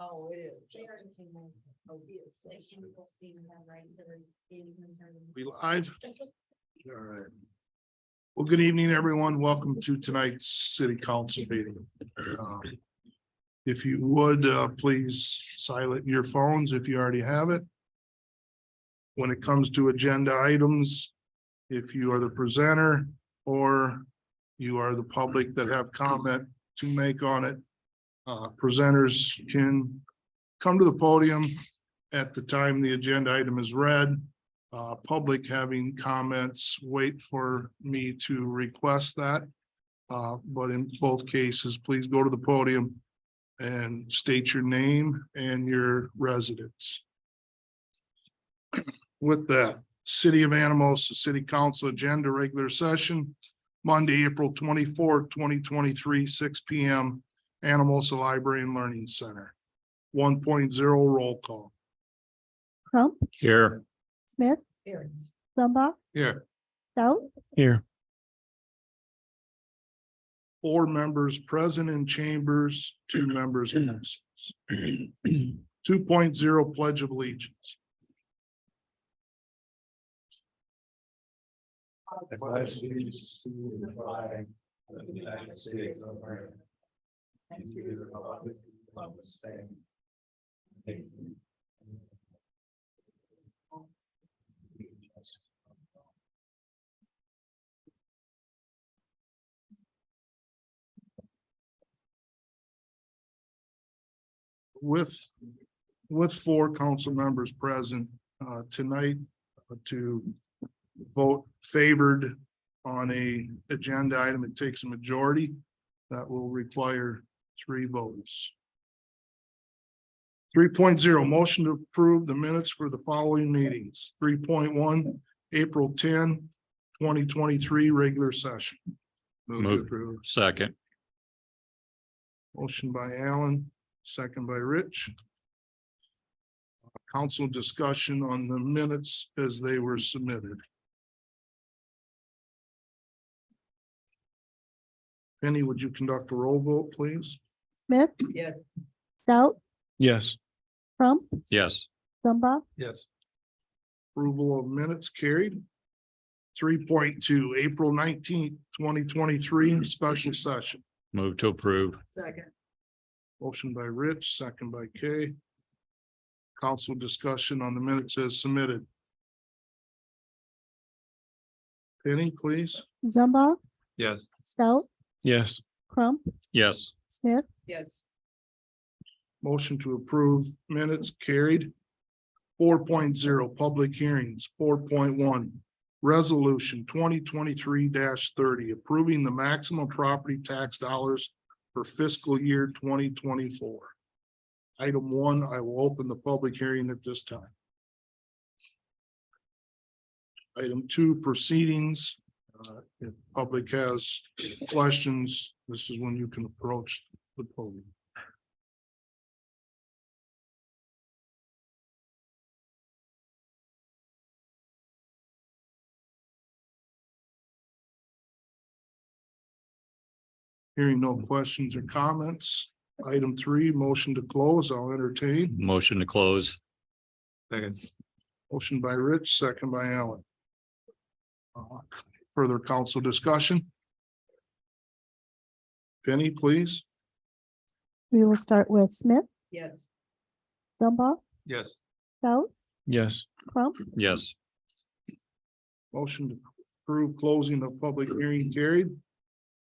Oh, it is. We live? All right. Well, good evening, everyone. Welcome to tonight's city council meeting. If you would, please silent your phones if you already have it. When it comes to agenda items, if you are the presenter or you are the public that have comment to make on it, presenters can come to the podium at the time the agenda item is read. Public having comments, wait for me to request that. But in both cases, please go to the podium and state your name and your residence. With that, City of Anamosa City Council agenda regular session, Monday, April 24th, 2023, 6 p.m. Anamosa Library and Learning Center. 1.0 roll call. Crump, Here. Smith, Here. Zumba, Here. Stout, Here. 4 members present in chambers, 2 members in absence. 2.0 Pledge of Allegiance. I pledge allegiance to the flag of the United States of America and to the republic for which it stands, one nation, With 4 council members present tonight to vote favored on a agenda item, it takes a majority. That will require 3 votes. 3.0 motion to approve the minutes for the following meetings. 3.1 April 10, 2023 regular session. Move to Move. approve. Second. Motion by Alan, second by Rich. Council discussion on the minutes as they were submitted. Penny, would you conduct a roll vote, please? Smith, Yes. Stout, Yes. Crump, Yes. Zumba, Yes. Approval of minutes carried. 3.2 April 19th, 2023 special session. Move to approve. Second. Motion by Rich, second by Kay. Council discussion on the minutes as submitted. Penny, please. Zumba, Yes. Stout, Yes. Crump, Yes. Smith, Yes. Motion to approve minutes carried. 4.0 public hearings. 4.1 resolution 2023-30 approving the maximum property tax dollars for fiscal year 2024. Item 1, I will open the public hearing at this time. Item 2, proceedings. If public has questions, this is when you can approach the podium. Hearing no questions or comments. Item 3, motion to close. I'll entertain. Motion to close. Second. Motion by Rich, second by Alan. Further council discussion? Penny, please. we will start with Smith, Yes. Zumba, Yes. Stout, Yes. Crump, Yes. Motion to approve closing of public hearing carried.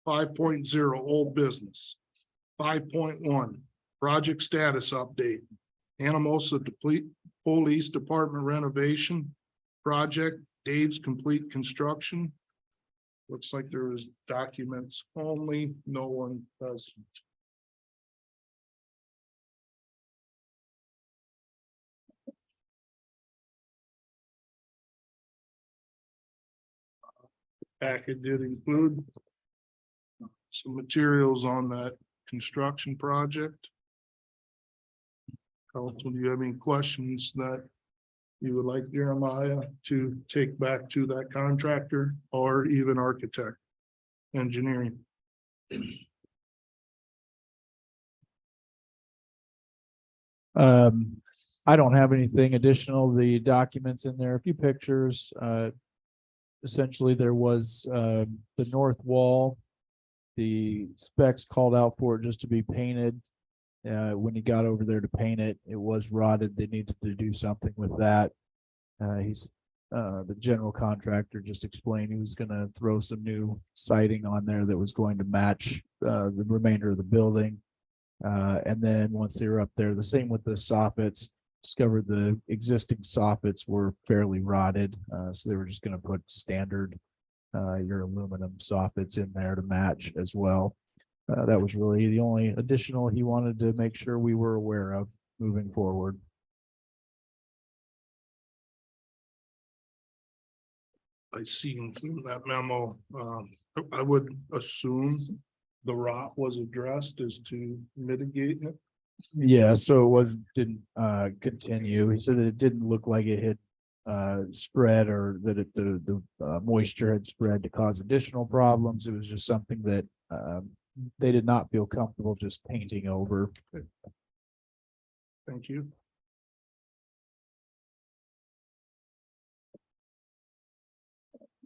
5.0 old business. 5.1 project status update. Anamosa Police Department renovation project. Dave's complete construction. Looks like there was documents only, no one present. Packet did include some materials on that construction project. Council, do you have any questions that you would like Jeremiah to take back to that contractor or even architect, engineering? I don't have anything additional. The documents in there, a few pictures. Essentially, there was the north wall. The specs called out for it just to be painted. When he got over there to paint it, it was rotted. They needed to do something with that. The general contractor just explained he was going to throw some new siding on there that was going to match the remainder of the building. And then once they were up there, the same with the soffits, discovered the existing soffits were fairly rotted. So they were just going to put standard your aluminum soffits in there to match as well. That was really the only additional he wanted to make sure we were aware of moving forward. I see from that memo, I would assume the rot was addressed as to mitigate it. Yeah, so it didn't continue. He said that it didn't look like it had spread or that the moisture had spread to cause additional problems. It was just something that they did not feel comfortable just painting over. Thank you.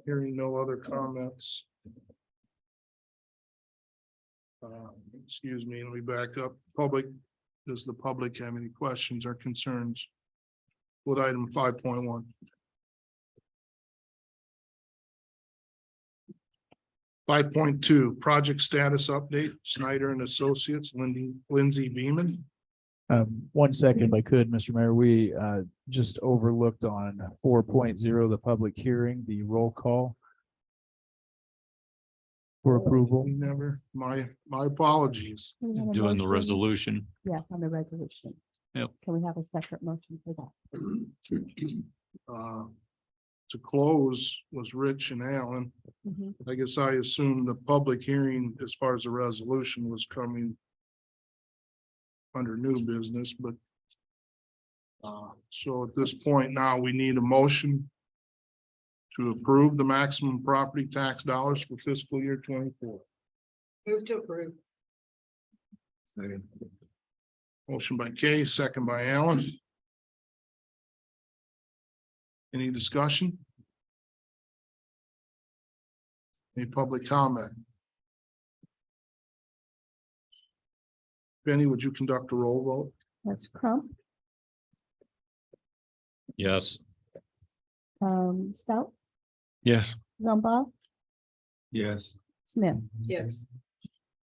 Hearing no other comments. Excuse me, let me back up. Public, does the public have any questions or concerns with item 5.1? Five point two, project status update, Snyder and Associates, Lindsay Beeman. 1 second, if I could, Mr. Mayor, we just overlooked on 4.0, the public hearing, the roll call for approval. We never, my apologies. Can we have a Doing the motion? resolution. Yeah, on the resolution. Yep. Can we have a separate motion for that? To close was Rich and Alan. Mhm. I guess I assumed the public hearing as far as the resolution was coming under new business, but so at this point now, we need a motion to approve the maximum property tax dollars for fiscal year 24. Move to approve. Motion by Kay, second by Alan. Any discussion? Any public comment? Benny, would you conduct a roll vote? That's Crump, Yes. Stout, Yes. Zumba, Yes. Smith. Yes.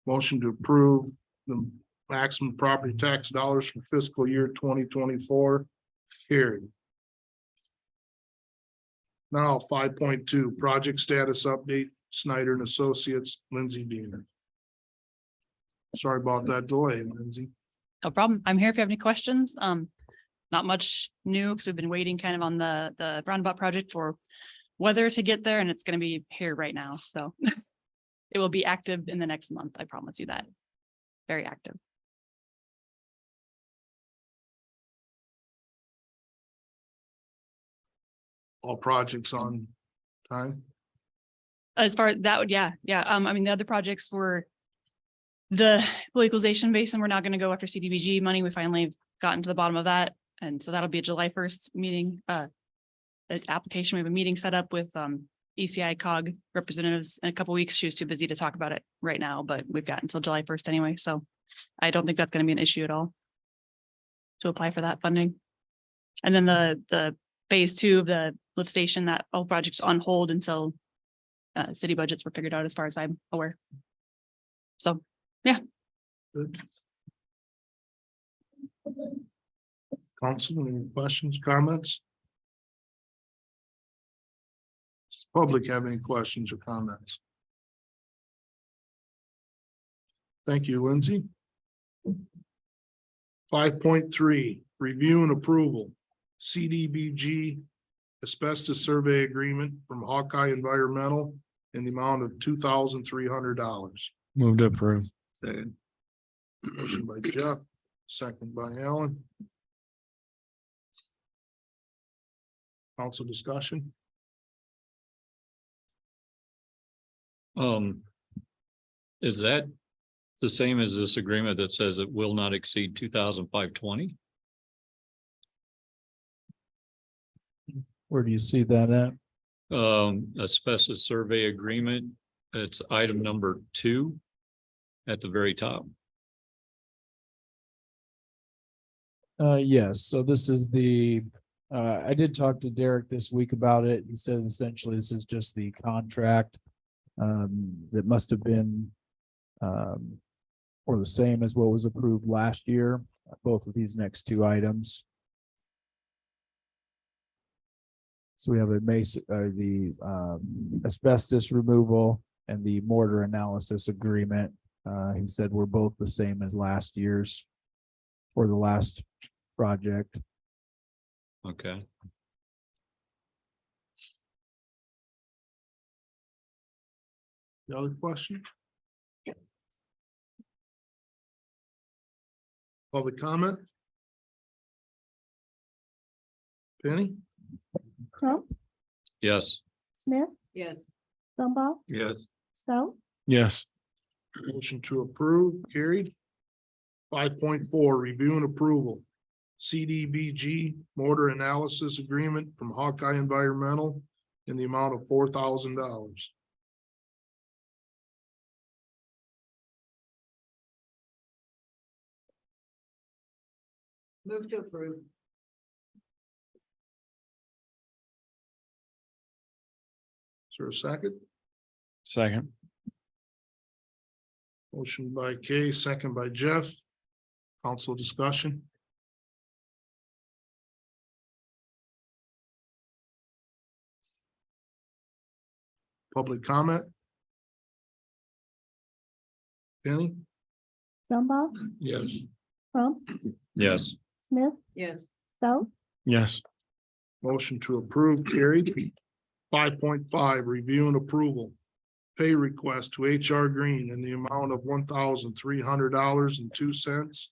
Motion to approve the maximum property tax dollars for fiscal year 2024. Carried. Now 5.2, project status update, Snyder and Associates, Lindsay Beamer. Sorry about that delay, Lindsay. No problem. I'm here if you have any questions. Not much new because we've been waiting kind of on the roundabout project for weather to get there, and it's going to be here right now. So it will be active in the next month. I promise you that. Very active. All projects on time. As far as that would, yeah. I mean, the other projects were the equalization basin. We're not going to go after CDBG money. We finally gotten to the bottom of that. And so that'll be a July 1st meeting, application. We have a meeting set up with ECI COG representatives in a couple weeks. She was too busy to talk about it right now, but we've got until July 1st anyway. So I don't think that's going to be an issue at all to apply for that funding. And then the phase 2 of the lift station, that all projects on hold until city budgets were figured out as far as I'm aware. So, yeah. Good. Council, any questions, comments? Does the public have any questions or comments? Thank you, Lindsay. 5.3, review and approval, CDBG asbestos survey agreement from Hawkeye Environmental in the amount of $2,300. Move to approve. Motion by Jeff, second by Alan. Council discussion. Is that the same as this agreement that says it will not exceed 2,520? Where do you see that at? Asbestos survey agreement. It's item number 2 at the very top. Yes, so this is I did talk to Derek this week about it. He said essentially this is just the contract. That must have been, or the same as what was approved last year, both of these next 2 items. So we have the asbestos removal and the mortar analysis agreement. He said we're both the same as last year's for the last project. Okay. The other question? Public comment? Penny? Crump, Yes. Smith, Yes. Zumba, Yes. Stout, Yes. Motion to approve, carried. 5.4, review and approval. CDBG mortar analysis agreement from Hawkeye Environmental in the amount of $4,000. Move to approve. Is there a second? Second. Motion by Kay, second by Jeff. Council discussion. Public comment. Penny? Zumba, Yes. Crump, Yes. Smith, Yes. Stout, Yes. Motion to approve, carried. 5.5, review and approval. Pay request to HR Green in the amount of $1,300.02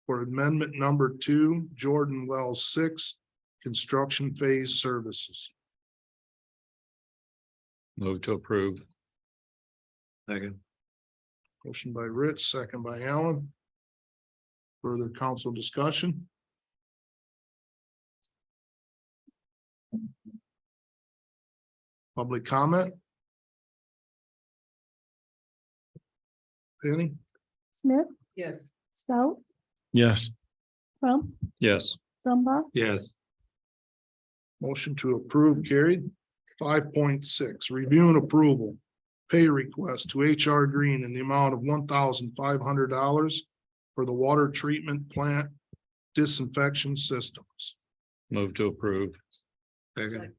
for amendment number 2, Jordan Wells 6, construction phase services. Move to approve. Second. Motion by Rich, second by Allen. Further council discussion? Public comment? Penny? Smith, Yes. Stout, Yes. Crump, Yes. Zumba, Yes. Motion to approve, carried. 5.6, review and approval. Pay request to HR Green in the amount of $1,500 for the water treatment plant disinfection systems. Move to approve. Second.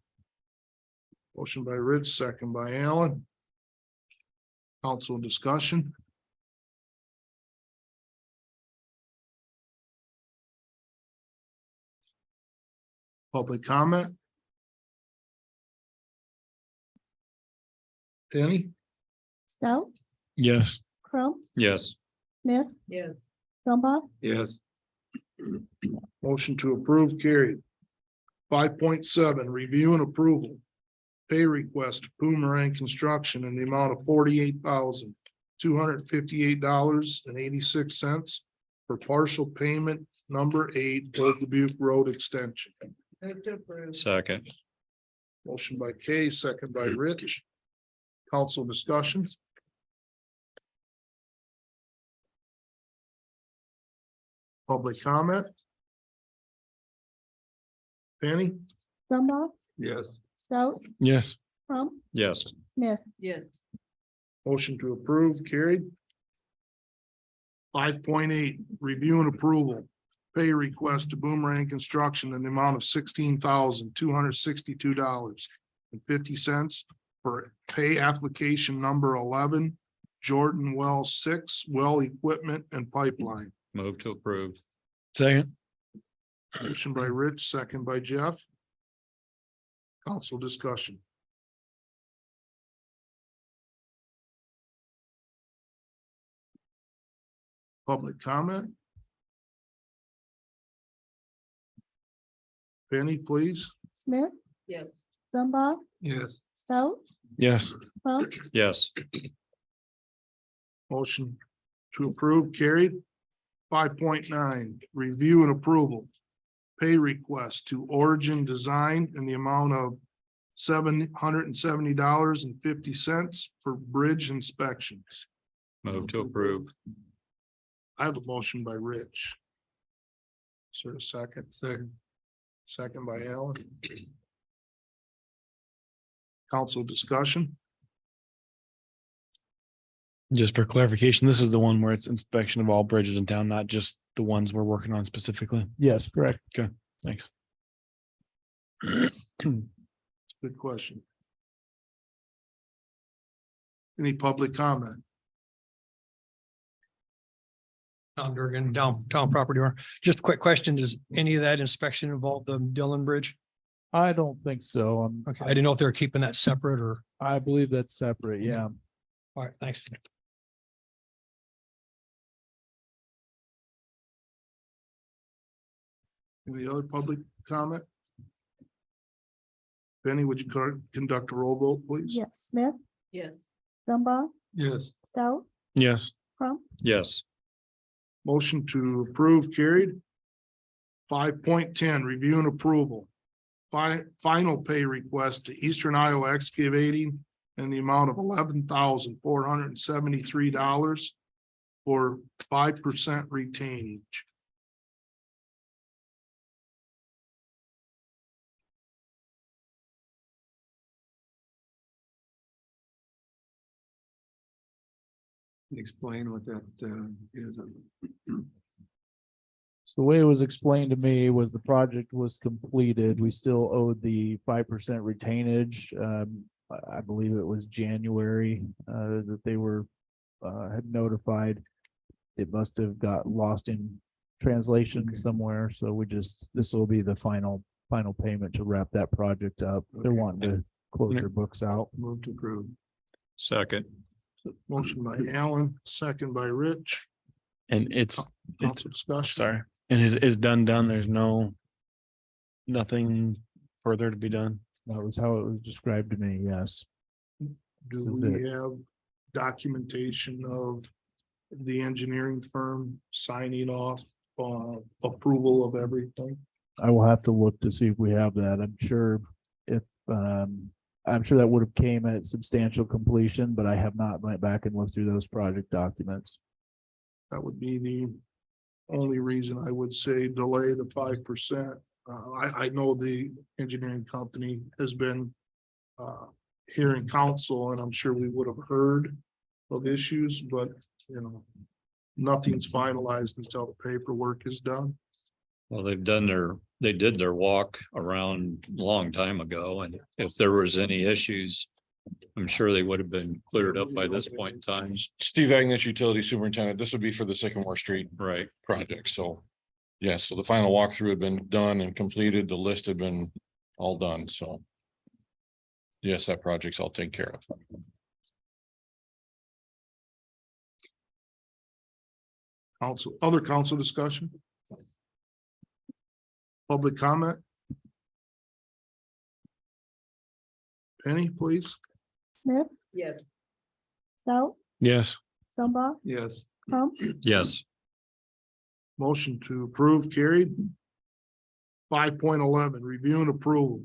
Motion by Rich, second by Allen. Council discussion. Public comment. Penny? Stout, Yes. Crump, Yes. Smith, Yes. Zumba, Yes. Motion to approve, carried. 5.7, review and approval. Pay request to Boomerang Construction in the amount of $48,258.86 for partial payment number 8, Old Dubuque Road Extension. Move to approve. Second. Motion by Kay, second by Rich. Council discussion. Public comment. Penny? Zumba, Yes. Stout, Yes. Crump, Yes. Smith, Yes. Motion to approve, carried. 5.8, review and approval. Pay request to Boomerang Construction in the amount of $16,262.50 for pay application number 11, Jordan Well 6, well equipment and pipeline. Move to approve. Second. Motion by Rich, second by Jeff. Council discussion. Public comment. Penny, please. Smith, Yes. Zumba, Yes. Stout, Yes. Crump, Yes. Motion to approve, carried. 5.9, review and approval. pay request to Origin Design in the amount of $770.50 for bridge inspections. Move to approve. I have a motion by Rich. Is there a second? Second. Second by Alan. Council discussion? Just for clarification, this is the one where it's inspection of all bridges in town, not just the ones we're working on specifically. Yes, correct. Thanks. Good question. Any public comment? Tom Durgan, downtown property owner. Just a quick question. Does any of that inspection involve the Dillon Bridge? I don't think so. Okay, I didn't know if they were keeping that separate or, I believe that's separate. Yeah. all right, thanks. Any other public comment? Benny, would you conduct a roll vote, please? Yes, Smith, Yes. Zumba, Yes. Stout, Yes. Crump, Yes. Motion to approve carried. 5.10, review and approval. Final pay request to Eastern Iowa Excavating in the amount of $11,473 for 5% retainage. Explain what that is. So the way it was explained to me was the project was completed. We still owed the 5% retainage. I believe it was January that they were had notified. It must have got lost in translation somewhere. So this will be the final payment to wrap that project up. They're wanting to close their books out. Move to approve. Second. Motion by Alan, second by Rich. And it's Council discussion. sorry. And is done. There's nothing further to be done. That was how it was described to me. Yes. This Do is we have documentation of the engineering firm signing off approval of everything? I will have to look to see if we have that. I'm sure that would have came at substantial completion, but I have not went back and looked through those project documents. That would be the only reason I would say delay the 5%. I know the engineering company has been here in council, and I'm sure we would have heard of issues, but nothing's finalized until the paperwork is done. Well, they did their walk around a long time ago, and if there was any issues, I'm sure they would have been cleared up by this point in time. Steve Agnes, utility superintendent. This would be for the Sycamore Street Right. project. So, yes, so the final walkthrough had been done and completed. The list had been all done. So, yes, that project's all taken care of. Other council discussion? Public comment? Penny, please. Smith, Yes. Stout, Yes. Zumba, Yes. Crump, Yes. Motion to approve carried. 5.11, review and approval.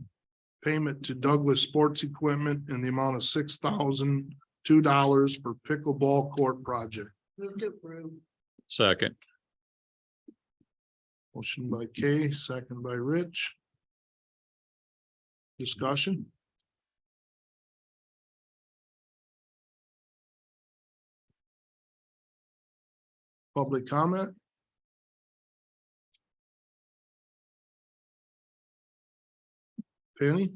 Payment to Douglas Sports Equipment in the amount of $6,002 for pickleball court project. Move to approve. Second. Motion by Kay, second by Rich. Discussion? Public comment? Penny?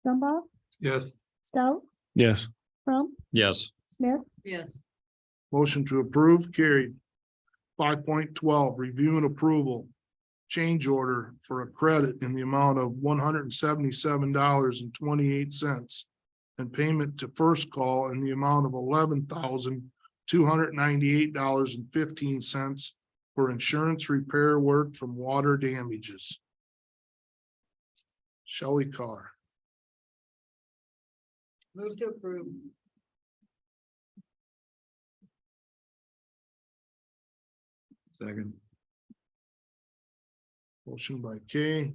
Zumba, Yes. Stout, Yes. Crump, Yes. Smith, Yes. Motion to approve carried. 5.12, review and approval. Change order for a credit in the amount of $177.28. And payment to First Call in the amount of $11,298.15 for insurance repair work from water damages. Shelley Carr. Move to approve. Second. Motion by Kay,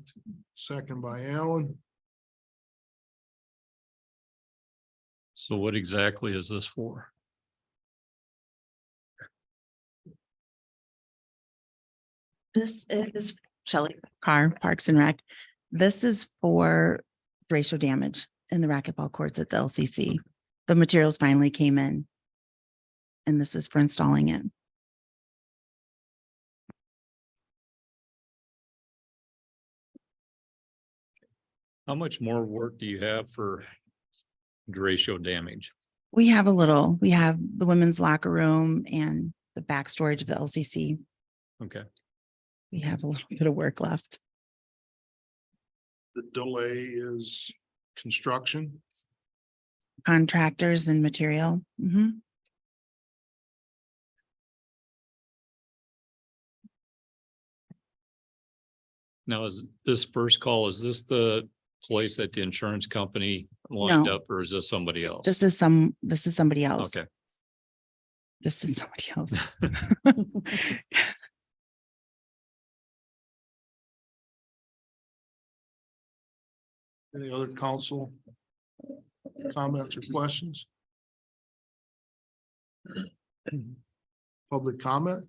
second by Alan. So what exactly is this for? This is Shelley Carr, Parks and Rec. This is for racial damage in the racquetball courts at the LCC. The materials finally came in. And this is for installing it. How much more work do you have for ratio damage? We have a little, we have the women's locker room and the back storage of the LCC. Okay. We have a little bit of work left. The delay is construction. Contractors and material. Mhm. Now, is this first call, is this the place that the insurance company lined No. up, or is this somebody else? This is somebody else. Okay. This is somebody else. Any other council comments or questions? Public comment?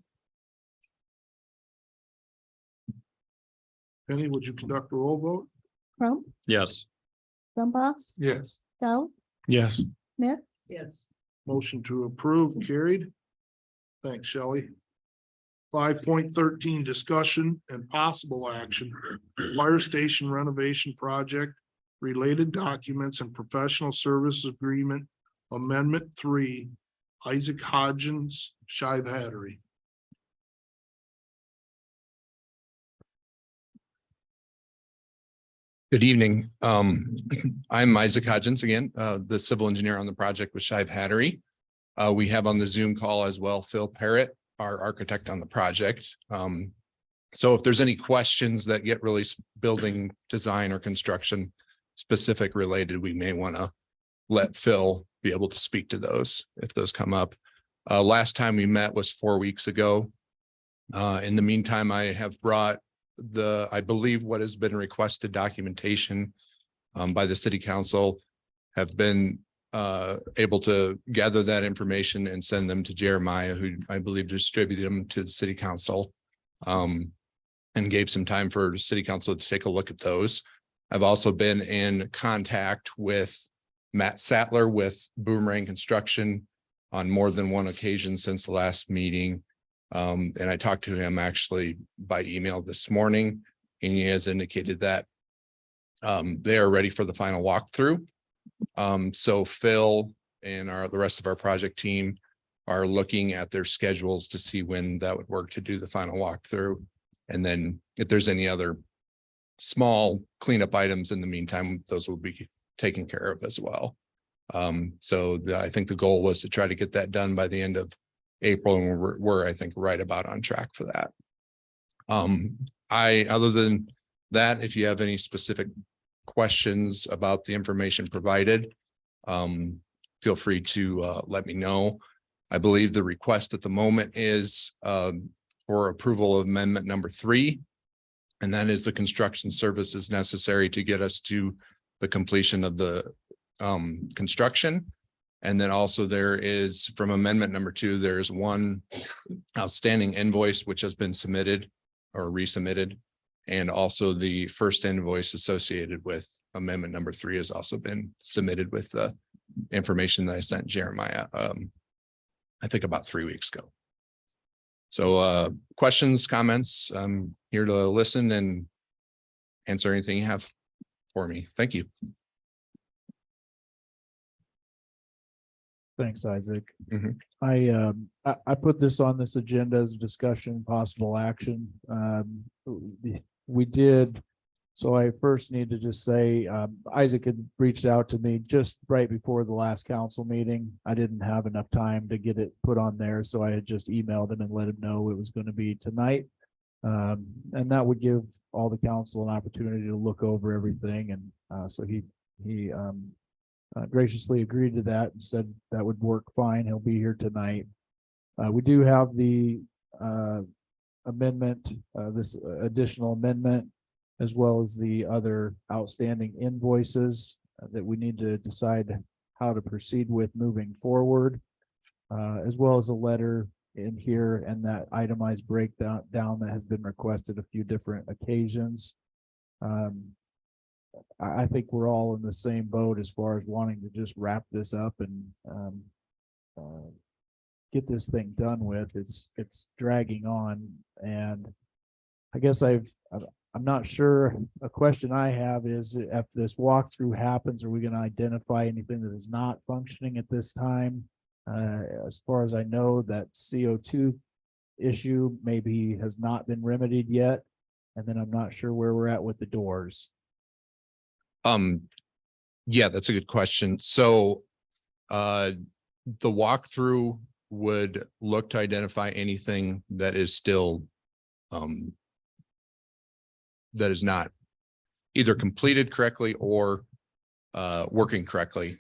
Penny, would you conduct a roll vote? Crump, Yes. Zumba, Yes. Stout, Yes. Smith, Yes. Motion to approve carried. Thanks, Shelley. 5.13 discussion and possible action, fire station renovation project, related documents and professional service agreement, amendment 3, Isaac Hodgins, Shive Hattery. Good evening. I'm Isaac Hodgins again, the civil engineer on the project with Shive Hattery. We have on the Zoom call as well, Phil Parrott, our architect on the project. So if there's any questions that get really building design or construction specific related, we may want to let Phil be able to speak to those if those come up. Last time we met was 4 weeks ago. In the meantime, I have brought I believe what has been requested documentation by the city council, have been able to gather that information and send them to Jeremiah, who I believe distributed them to the city council, and gave some time for city council to take a look at those. I've also been in contact with Matt Sattler with Boomerang Construction on more than one occasion since the last meeting. And I talked to him actually by email this morning, and he has indicated that they are ready for the final walkthrough. So Phil and the rest of our project team are looking at their schedules to see when that would work to do the final walkthrough. And then if there's any other small cleanup items in the meantime, those will be taken care of as well. So I think the goal was to try to get that done by the end of April, and we're I think right about on track for that. Other than that, if you have any specific questions about the information provided, feel free to let me know. I believe the request at the moment is for approval of amendment number 3, and that is the construction services necessary to get us to the completion of the construction. And then also there is from amendment number 2, there's one outstanding invoice which has been submitted or resubmitted. And also the first invoice associated with amendment number 3 has also been submitted with the information that I sent Jeremiah, I think about 3 weeks ago. So questions, comments, I'm here to listen and answer anything you have for me. Thank you. Thanks, Isaac. Mhm. I put this on this agenda as a discussion, possible action. We did. So I first need to just say, Isaac had reached out to me just right before the last council meeting. I didn't have enough time to get it put on there, so I had just emailed him and let him know it was going to be tonight. And that would give all the council an opportunity to look over everything. And so he graciously agreed to that and said that would work fine. He'll be here tonight. We do have the amendment, this additional amendment, as well as the other outstanding invoices that we need to decide how to proceed with moving forward, as well as a letter in here and that itemized breakdown that has been requested a few different occasions. I think we're all in the same boat as far as wanting to just wrap this up and get this thing done with. It's dragging on, and I guess I'm not sure. A question I have is, if this walkthrough happens, are we going to identify anything that is not functioning at this time? As far as I know, that CO2 issue maybe has not been remedied yet. And then I'm not sure where we're at with the doors. Yeah, that's a good question. So the walkthrough would look to identify anything that is still that is not either completed correctly or working correctly.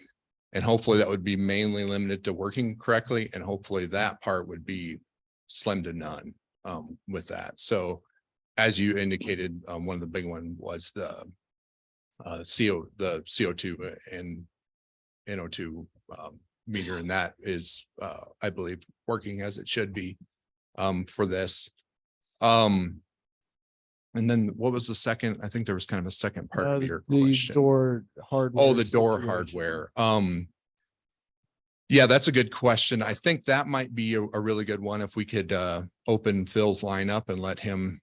And hopefully that would be mainly limited to working correctly. And hopefully that part would be slim to none with that. So as you indicated, one of the big one was the CO2 and NO2 meter, and that is I believe working as it should be for this. And then what was the second? I think there was kind of a second part of your The question. door hardware. Oh, the door situation. hardware. Yeah, that's a good question. I think that might be a really good one if we could open Phil's line up and let him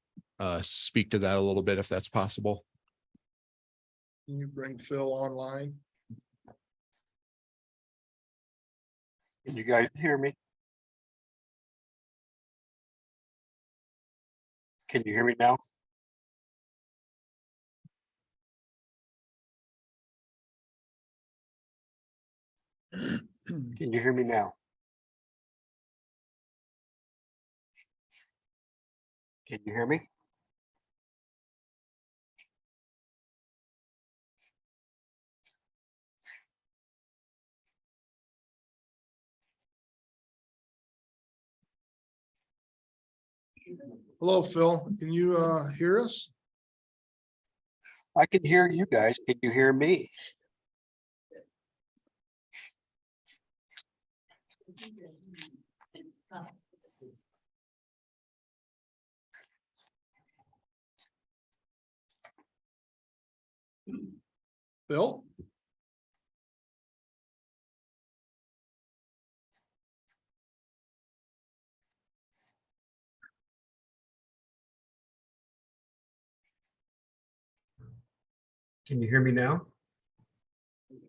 speak to that a little bit, if that's possible. Can you bring Phil online? Can you guys hear me? Can you hear me now? Can you hear me now? Can you hear me? Hello, Phil. Can you hear us? I can hear you guys. Can you hear me? Phil? Can you hear me now?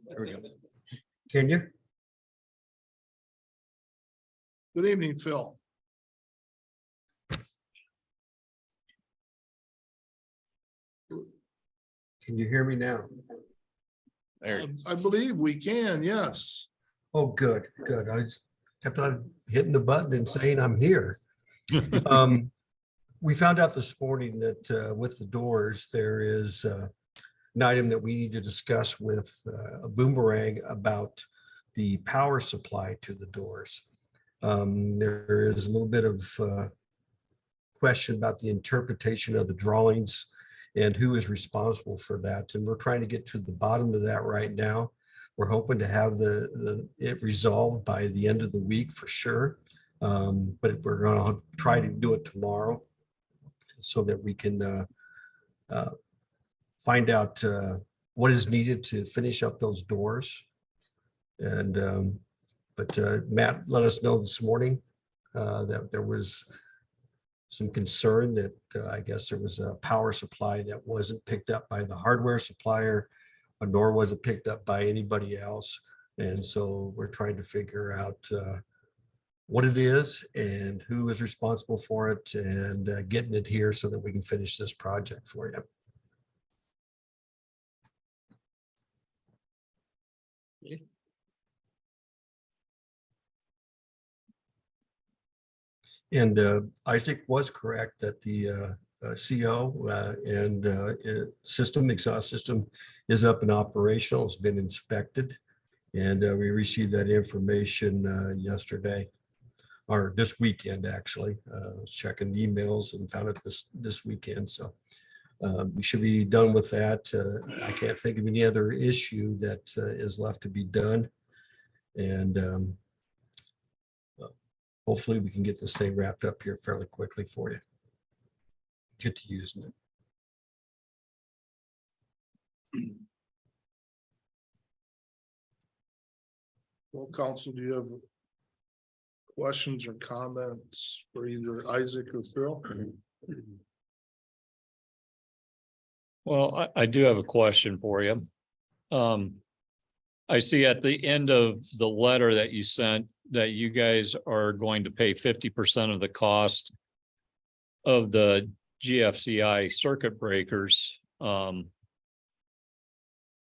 There we go. Can you? Good evening, Phil. Can you hear me now? There. I believe we can, yes. Oh, good, good. I just kept on hitting the button and saying I'm here. We found out this morning that with the doors, there is an item that we need to discuss with a Boomerang about the power supply to the doors. There is a little bit of question about the interpretation of the drawings and who is responsible for that. And we're trying to get to the bottom of that right now. We're hoping to have it resolved by the end of the week for sure. But we're going to try to do it tomorrow so that we can find out what is needed to finish up those doors. And but Matt let us know this morning that there was some concern that I guess there was a power supply that wasn't picked up by the hardware supplier, nor was it picked up by anybody else. And so we're trying to figure out what it is and who is responsible for it, and getting it here so that we can finish this project for you. And Isaac was correct that the CO and exhaust system is up and operational. It's been inspected, and we received that information yesterday. or this weekend, actually. Was checking emails and found it this weekend, so. We should be done with that. I can't think of any other issue that is left to be done. And hopefully we can get this thing wrapped up here fairly quickly for you. Get to using it. Well, council, do you have questions or comments for either Isaac or Phil? Well, I do have a question for you. I see at the end of the letter that you sent that you guys are going to pay 50% of the cost of the GFCI circuit breakers. That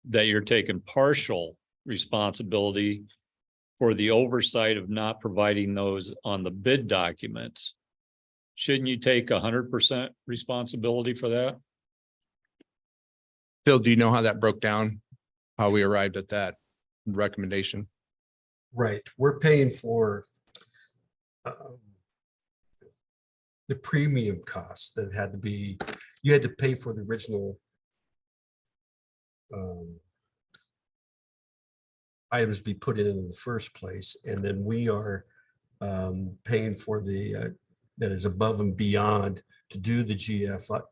you're taking partial responsibility for the oversight of not providing those on the bid documents. Shouldn't you take 100% responsibility for that? Phil, do you know how that broke down? How we arrived at that recommendation? Right, we're paying for the premium costs that had to be, you had to pay for the original items to be put in the first place, and then we are paying for the that is above and beyond to do the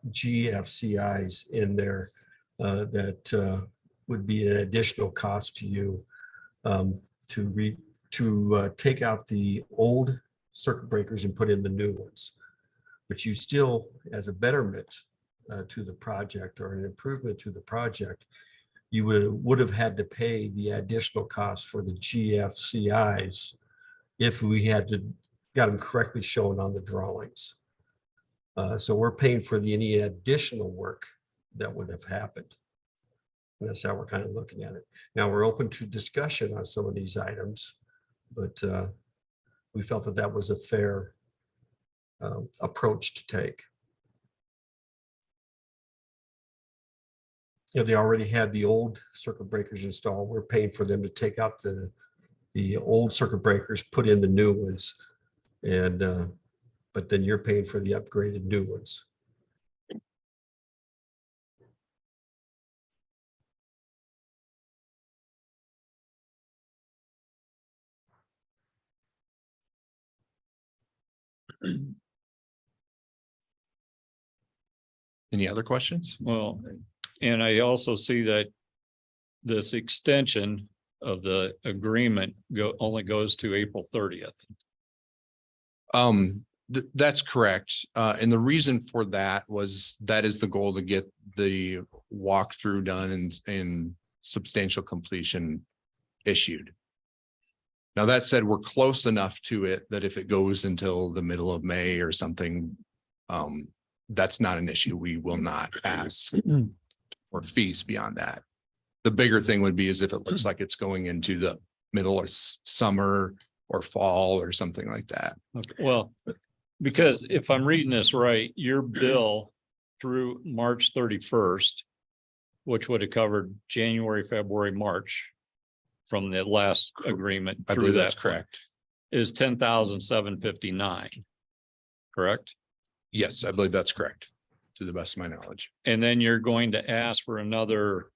GFCIs in there. That would be an additional cost to you to take out the old circuit breakers and put in the new ones. But you still, as a betterment to the project or an improvement to the project, you would have had to pay the additional cost for the GFCIs if we had got them correctly shown on the drawings. So we're paying for any additional work that would have happened. And that's how we're kind of looking at it. Now we're open to discussion on some of these items, but we felt that that was a fair approach to take. You know, they already had the old circuit breakers installed. We're paying for them to take out the old circuit breakers, put in the new ones, and but then you're paying for the upgraded new ones. Any other questions? Well, and I also see that this extension of the agreement only goes to April 30th. That's correct. And the reason for that was that is the goal, to get the walkthrough done and substantial completion issued. Now, that said, we're close enough to it that if it goes until the middle of May or something, that's not an issue. We will not ask or fees beyond that. The bigger thing would be is if it looks like it's going into the middle or summer or fall or something like that. Okay, well, because if I'm reading this right, your bill through March 31st, which would have covered January, February, March from the last agreement. I through believe that's that point, correct. is 10,759, correct? Yes, I believe that's correct, to the best of my knowledge. And then you're going to ask for another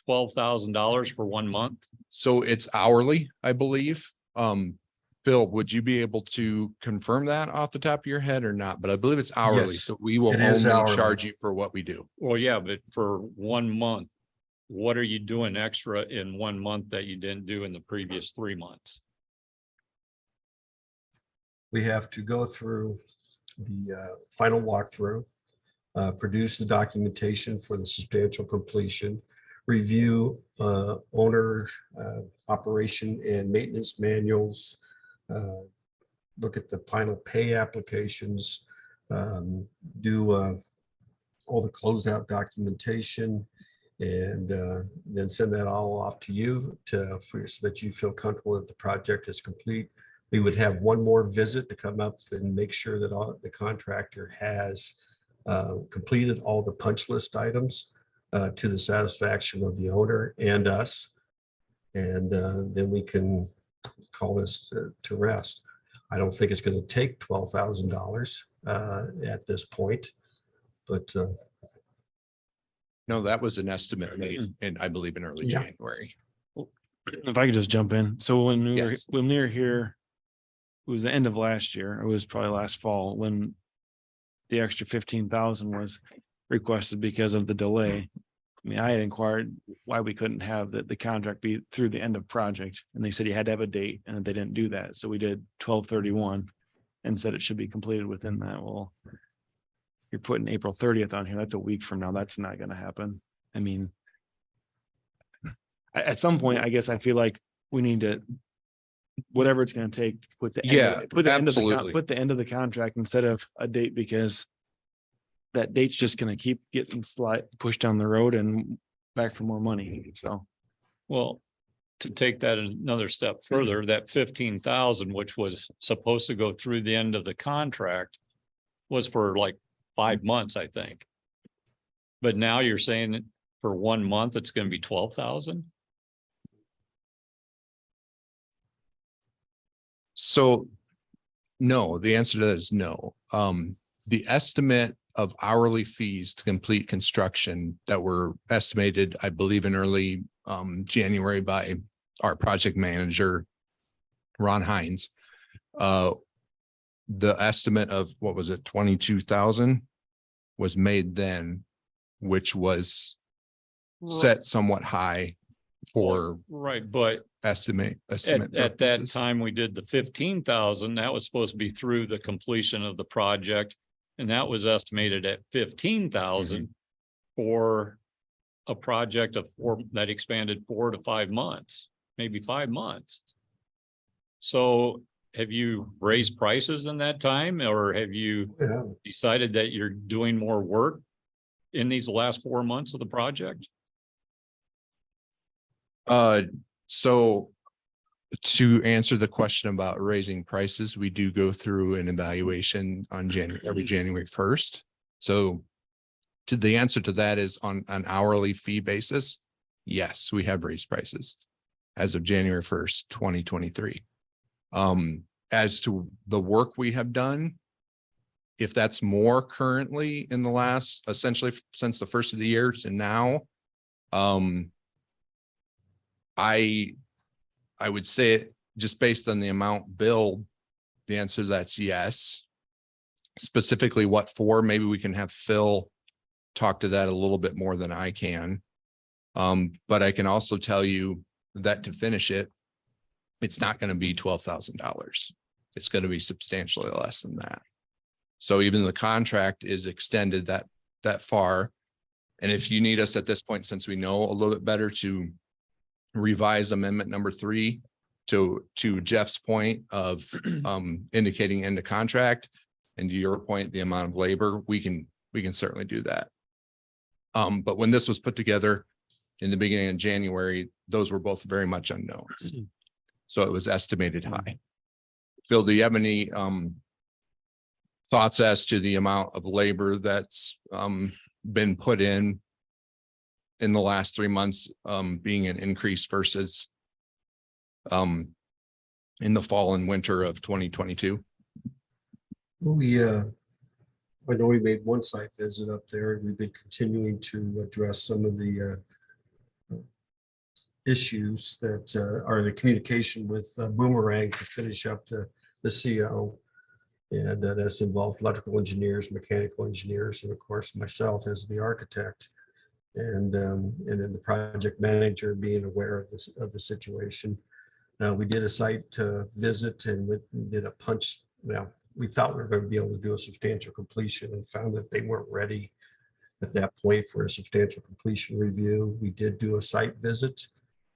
$12,000 for 1 month? So it's hourly, I believe. Phil, would you be able to confirm that off the top of your head or not? But I believe it's hourly, Yes, so we will it is only hourly. charge you for what we do. Well, yeah, but for 1 month, what are you doing extra in 1 month that you didn't do in the previous 3 months? We have to go through the final walkthrough, produce the documentation for the substantial completion, review owner operation and maintenance manuals, look at the final pay applications, do all the closeout documentation, and then send that all off to you so that you feel comfortable that the project is complete. We would have one more visit to come up and make sure that the contractor has completed all the punch list items to the satisfaction of the owner and us. And then we can call this to rest. I don't think it's going to take $12,000 at this point, but No, that was an estimate made in, I believe, in early Yeah. January. If I could just jump in. So Yes. when we were here, it was the end of last year. It was probably last fall when the extra 15,000 was requested because of the delay. I mean, I had inquired why we couldn't have the contract be through the end of project, and they said you had to have a date, and they didn't do that. So we did 12/31 and said it should be completed within that. Well, you're putting April 30th on here. That's a week from now. That's not gonna happen. I mean, at some point, I guess I feel like we need to, whatever it's gonna take, put the. end of- Yeah, put the end of the absolutely. Put the end of the contract instead of a date, because that date's just gonna keep getting pushed down the road and back for more money. So. Well, to take that another step further, that 15,000, which was supposed to go through the end of the contract, was for like 5 months, I think. But now you're saying that for 1 month, it's gonna be 12,000? So no, the answer to that is no. The estimate of hourly fees to complete construction that were estimated, I believe, in early January by our project manager, Ron Hines. The estimate of, what was it, 22,000 was made then, which was set somewhat high for Right, but estimate. at that purposes. time, we did the 15,000, that was supposed to be through the completion of the project. And that was estimated at 15,000 for a project of that expanded 4 to 5 months, maybe 5 months. So have you raised prices in that time, or have you yeah, decided that you're doing more work in these last 4 months of the project? So to answer the question about raising prices, we do go through an evaluation on every January 1st. So the answer to that is on an hourly fee basis. Yes, we have raised prices as of January 1st, 2023. As to the work we have done, if that's more currently in the last, essentially since the first of the year to now, I would say it just based on the amount billed, the answer to that's yes. Specifically what for, maybe we can have Phil talk to that a little bit more than I can. But I can also tell you that to finish it, it's not going to be $12,000. It's going to be substantially less than that. So even the contract is extended that far. And if you need us at this point, since we know a little bit better, to revise amendment number 3 to Jeff's point of indicating end of contract, and to your point, the amount of labor, we can certainly do that. But when this was put together in the beginning of January, those were both very much unknowns. So it was estimated high. Phil, do you have any thoughts as to the amount of labor that's been put in the last 3 months, being an increase versus in the fall and winter of 2022? I know we made one site visit up there, and we've been continuing to address some of the issues that are the communication with Boomerang to finish up the CO. And that's involved electrical engineers, mechanical engineers, and of course myself as the architect. And then the project manager being aware of this, of the situation. We did a site visit, and we did a punch. Well, we thought we were going to be able to do a substantial completion, and found that they weren't ready at that point for a substantial completion review. We did do a site visit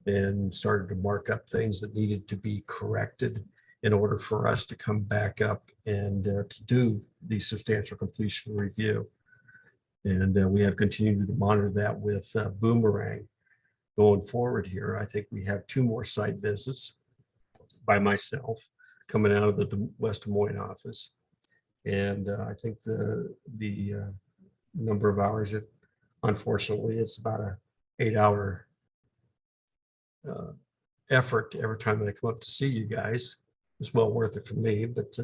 and started to mark up things that needed to be corrected in order for us to come back up and to do the substantial completion review. And we have continued to monitor that with Boomerang going forward here. I think we have 2 more site visits by myself coming out of the West Des Moines office. And I think the number of hours, unfortunately, it's about a 8-hour effort every time that I come up to see you guys. it's well worth it for me, but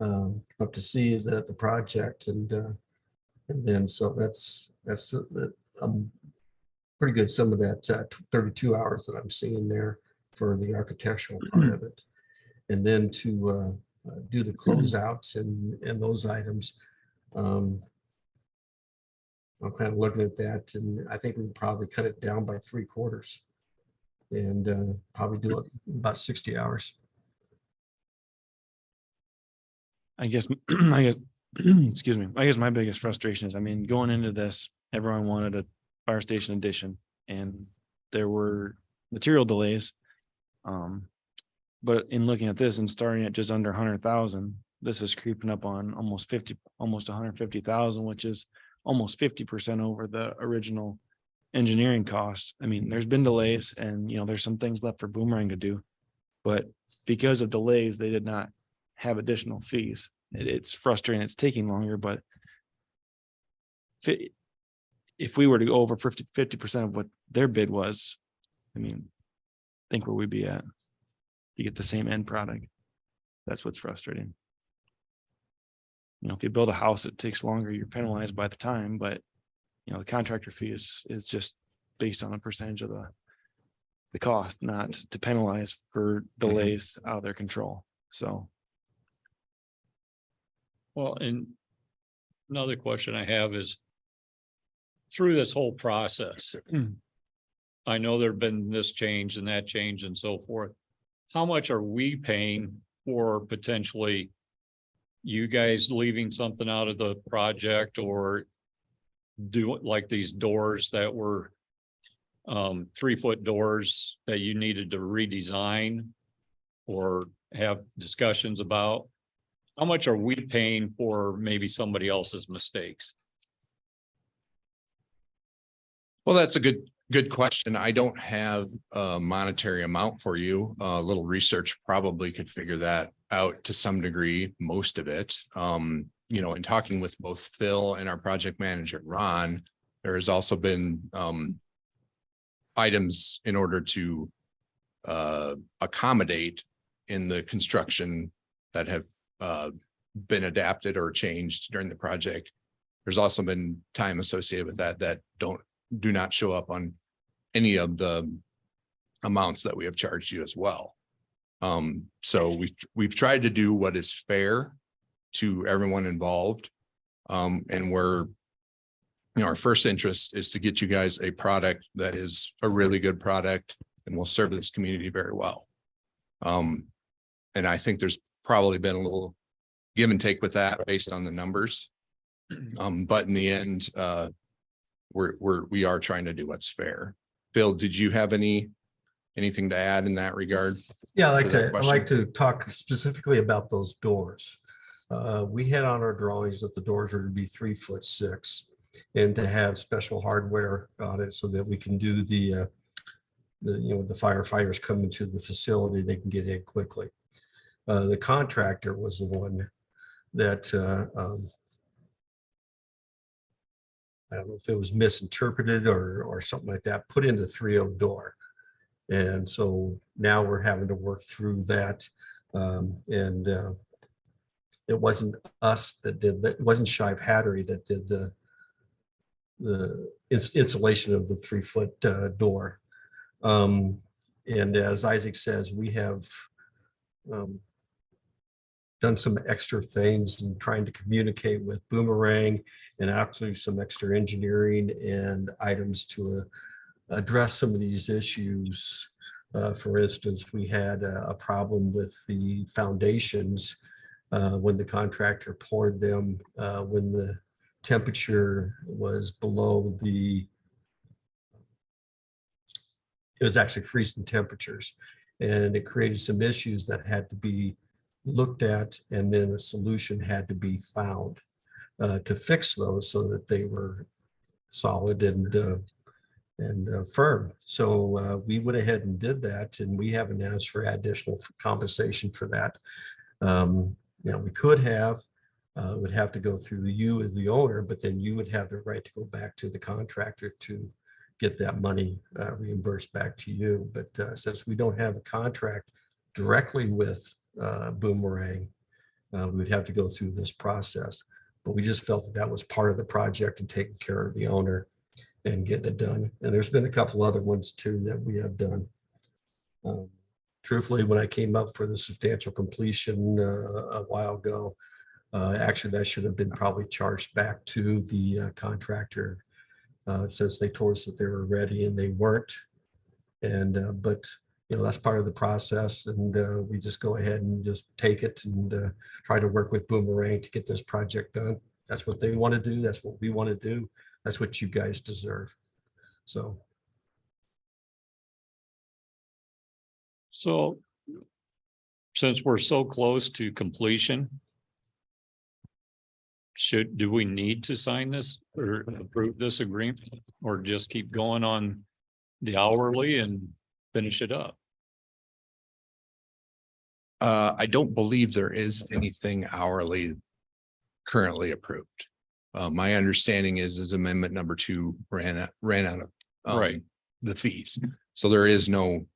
up to see the project and then, so that's pretty good. Some of that 32 hours that I'm seeing there for the architectural part of it. And then to do the closeouts and those items. I'm kind of looking at that, and I think we can probably cut it down by 3/4 and probably do it about 60 hours. I guess, I guess, excuse me, I guess my biggest frustration is, I mean, going into this, everyone wanted a fire station addition and there were material delays. But in looking at this and starting at just under 100,000, this is creeping up on almost 150,000, which is almost 50% over the original engineering cost. I mean, there's been delays and, there's some things left for Boomerang to do. But because of delays, they did not have additional fees. It's frustrating. It's taking longer, but if we were to go over 50% of what their bid was, I mean, think where we'd be at. You get the same end product. That's what's frustrating. If you build a house, it takes longer, you're penalized by the time, but the contractor fee is just based on a percentage of the cost, not to penalize for delays out of their control. So. Well, and another question I have is through this whole process, I know there've been this change and that change and so forth. How much are we paying for potentially you guys leaving something out of the project or do like these doors that were 3-foot doors that you needed to redesign or have discussions about? How much are we paying for maybe somebody else's mistakes? Well, that's a good question. I don't have a monetary amount for you. A little research probably could figure that out to some degree, most of it. In talking with both Phil and our project manager, Ron, there has also been items in order to accommodate in the construction that have been adapted or changed during the project. There's also been time associated with that do not show up on any of the amounts that we have charged you as well. So we've tried to do what is fair to everyone involved. And our first interest is to get you guys a product that is a really good product and will serve this community very well. And I think there's probably been a little give and take with that based on the numbers. But in the end, we are trying to do what's fair. Phil, did you have anything to add in that regard? Yeah, I'd like to talk specifically about those doors. We had on our drawings that the doors are to be 3'6" and to have special hardware on it so that we can do the firefighters come into the facility, they can get in quickly. The contractor was the one that I don't know if it was misinterpreted or something like that, put in the 3.0 door. And so now we're having to work through that. It wasn't us that did that. It wasn't Shive Hattery that did the installation of the 3-foot door. And as Isaac says, we have done some extra things and trying to communicate with Boomerang and actually some extra engineering and items to address some of these issues. For instance, we had a problem with the foundations when the contractor poured them, when the temperature was below it was actually freezing temperatures, and it created some issues that had to be looked at, and then a solution had to be found to fix those so that they were solid and firm. So we went ahead and did that, and we haven't asked for additional compensation for that. We could have, would have to go through you as the owner, but then you would have the right to go back to the contractor to get that money reimbursed back to you. But since we don't have a contract directly with Boomerang. We'd have to go through this process, but we just felt that that was part of the project and taking care of the owner and getting it done. And there's been a couple other ones too that we have done. Truthfully, when I came up for the substantial completion a while ago, actually that should have been probably charged back to the contractor since they told us that they were ready and they weren't. And but you know, that's part of the process, and we just go ahead and just take it and try to work with Boomerang to get this project done. That's what they want to do. That's what we want to do. That's what you guys deserve. So So since we're so close to completion, do we need to sign this or approve this agreement, or just keep going on the hourly and finish it up? I don't believe there is anything hourly currently approved. My understanding is amendment number 2 ran out of Right. the fees. So there is no.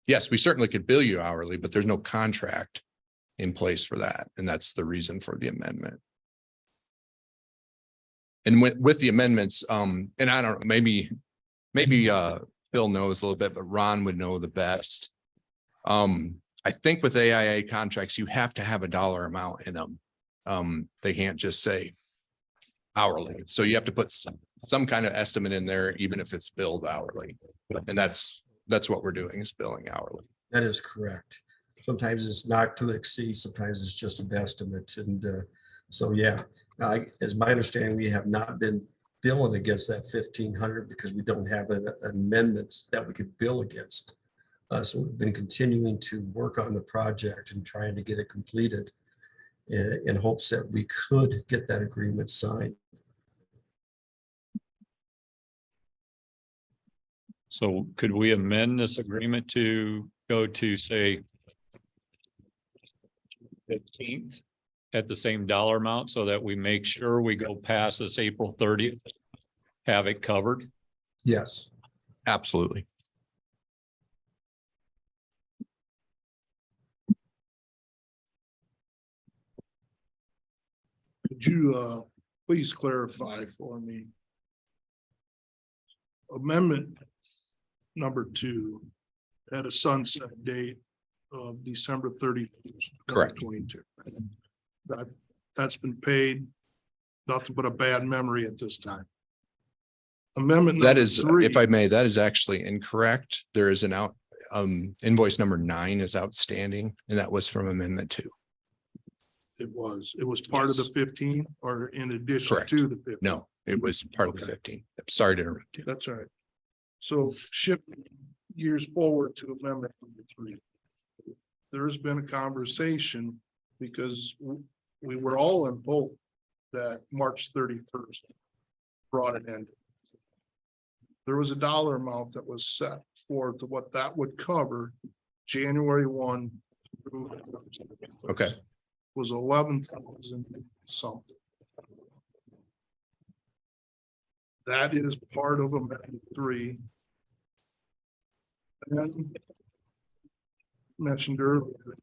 Yes, we certainly could bill you hourly, but there's no contract in place for that. And that's the reason for the amendment. And with the amendments, and I don't know, maybe Phil knows a little bit, but Ron would know the best. I think with AIA contracts, you have to have a dollar amount in them. They can't just say hourly. So you have to put some kind of estimate in there, even if it's billed hourly. And that's what we're doing, is billing hourly. that is correct. Sometimes it's not to exceed, sometimes it's just an estimate. And so, yeah, as my understanding, we have not been billing against that 1,500 because we don't have an amendment that we could bill against. So we've been continuing to work on the project and trying to get it completed in hopes that we could get that agreement signed. So could we amend this agreement to go to, say, 15th at the same dollar amount, so that we make sure we go past this April 30th, have it covered? Yes. Absolutely. Could you please clarify for me? Amendment number 2 had a sunset date of December 31st. Correct. 2022. That's been paid. Nothing but a bad memory at this time. Amendment That number is, 3. if I may, that is actually incorrect. There is an invoice number 9 is outstanding, and that was from amendment 2. It was part of the 15 or in addition Correct. to the 15? No, it was part of the 15. Sorry to interrupt you. That's all right. So shift years forward to amendment number 3. There's been a conversation because we were all in hope that March 31st brought an end. There was a dollar amount that was set for to what that would cover January 1. Okay. Was 11,000 something. That is part of amendment 3. And mentioned earlier,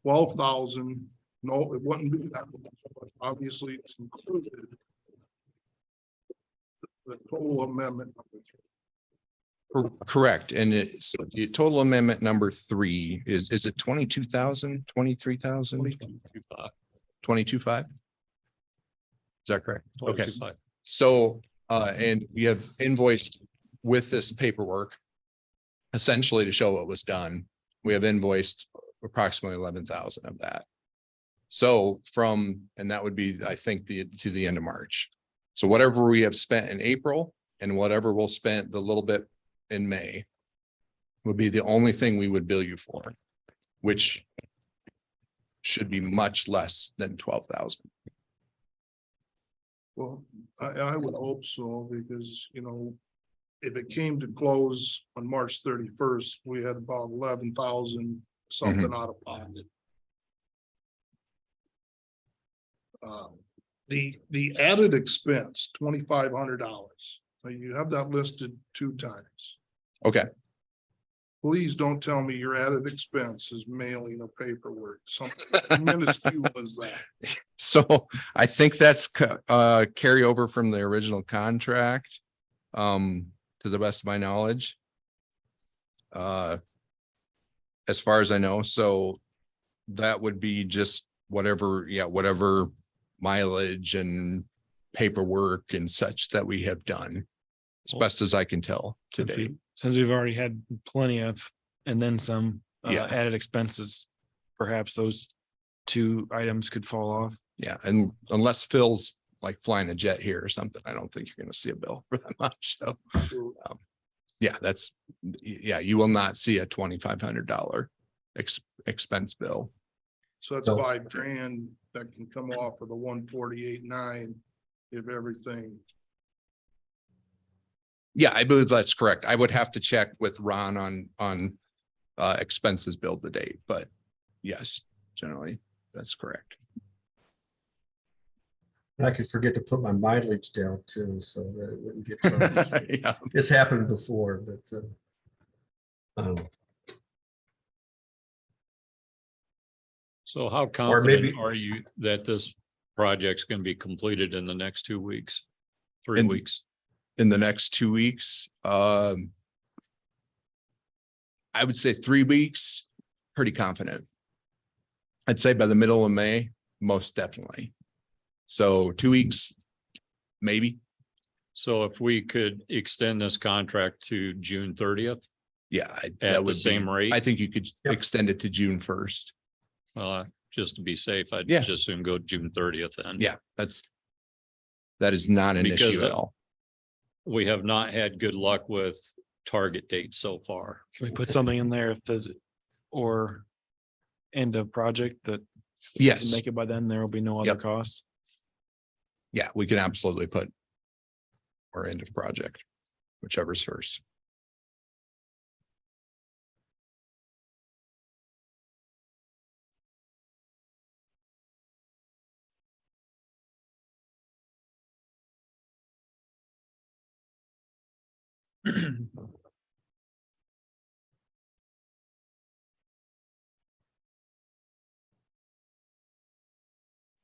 12,000. No, it wouldn't be that much. Obviously, it's included. The total amendment number 3. Correct. And it's the total amendment number 3 is it 22,000, 23,000? 22,500? Is that correct? Okay. 22,500. So, and we have invoiced with this paperwork essentially to show what was done. We have invoiced approximately 11,000 of that. So and that would be, I think, to the end of March. So whatever we have spent in April and whatever we'll spend the little bit in May would be the only thing we would bill you for, which should be much less than 12,000. Well, I would hope so, because, you know, if it came to close on March 31st, we had about 11,000 something out of pocket. The added expense, $2,500. So you have that listed 2 times. Okay. please don't tell me your added expense is mailing of paperwork, something minuscule as that. So I think that's carryover from the original contract. To the best of my knowledge. As far as I know, so that would be just whatever, whatever mileage and paperwork and such that we have done. As best as I can tell today. Since we've already had plenty of, and then some Yeah. added expenses, perhaps those two items could fall off. Yeah, and unless Phil's like flying a jet here or something, I don't think you're gonna see a bill for that much, so. Yeah, you will not see a $2,500 expense bill. So that's No. $5,000 that can come off of the 148,900 if everything. Yeah, I believe that's correct. I would have to check with Ron on expenses billed to date, but yes, generally, that's correct. I could forget to put my mileage down too, so that it wouldn't get charged. Yeah. This happened before, but So how maybe- confident are you that this project's gonna be completed in the next 2 weeks? 3 In- weeks? In the next 2 weeks, I would say 3 weeks, pretty confident. I'd say by the middle of May, most definitely. So 2 weeks, maybe. So if we could extend this contract to June 30th Yeah. at that the would same be, rate, I think you could Yep. extend it to June 1st. just to be safe, I'd Yeah. just soon go June 30th then. Yeah, that is not an Because issue at all. We have not had good luck with target dates so far. Can we put something in there if there's, or end of project that if it doesn't Yes, make it by then, there will be no other Yep. costs? yeah, we can absolutely put or end of project, whichever's first.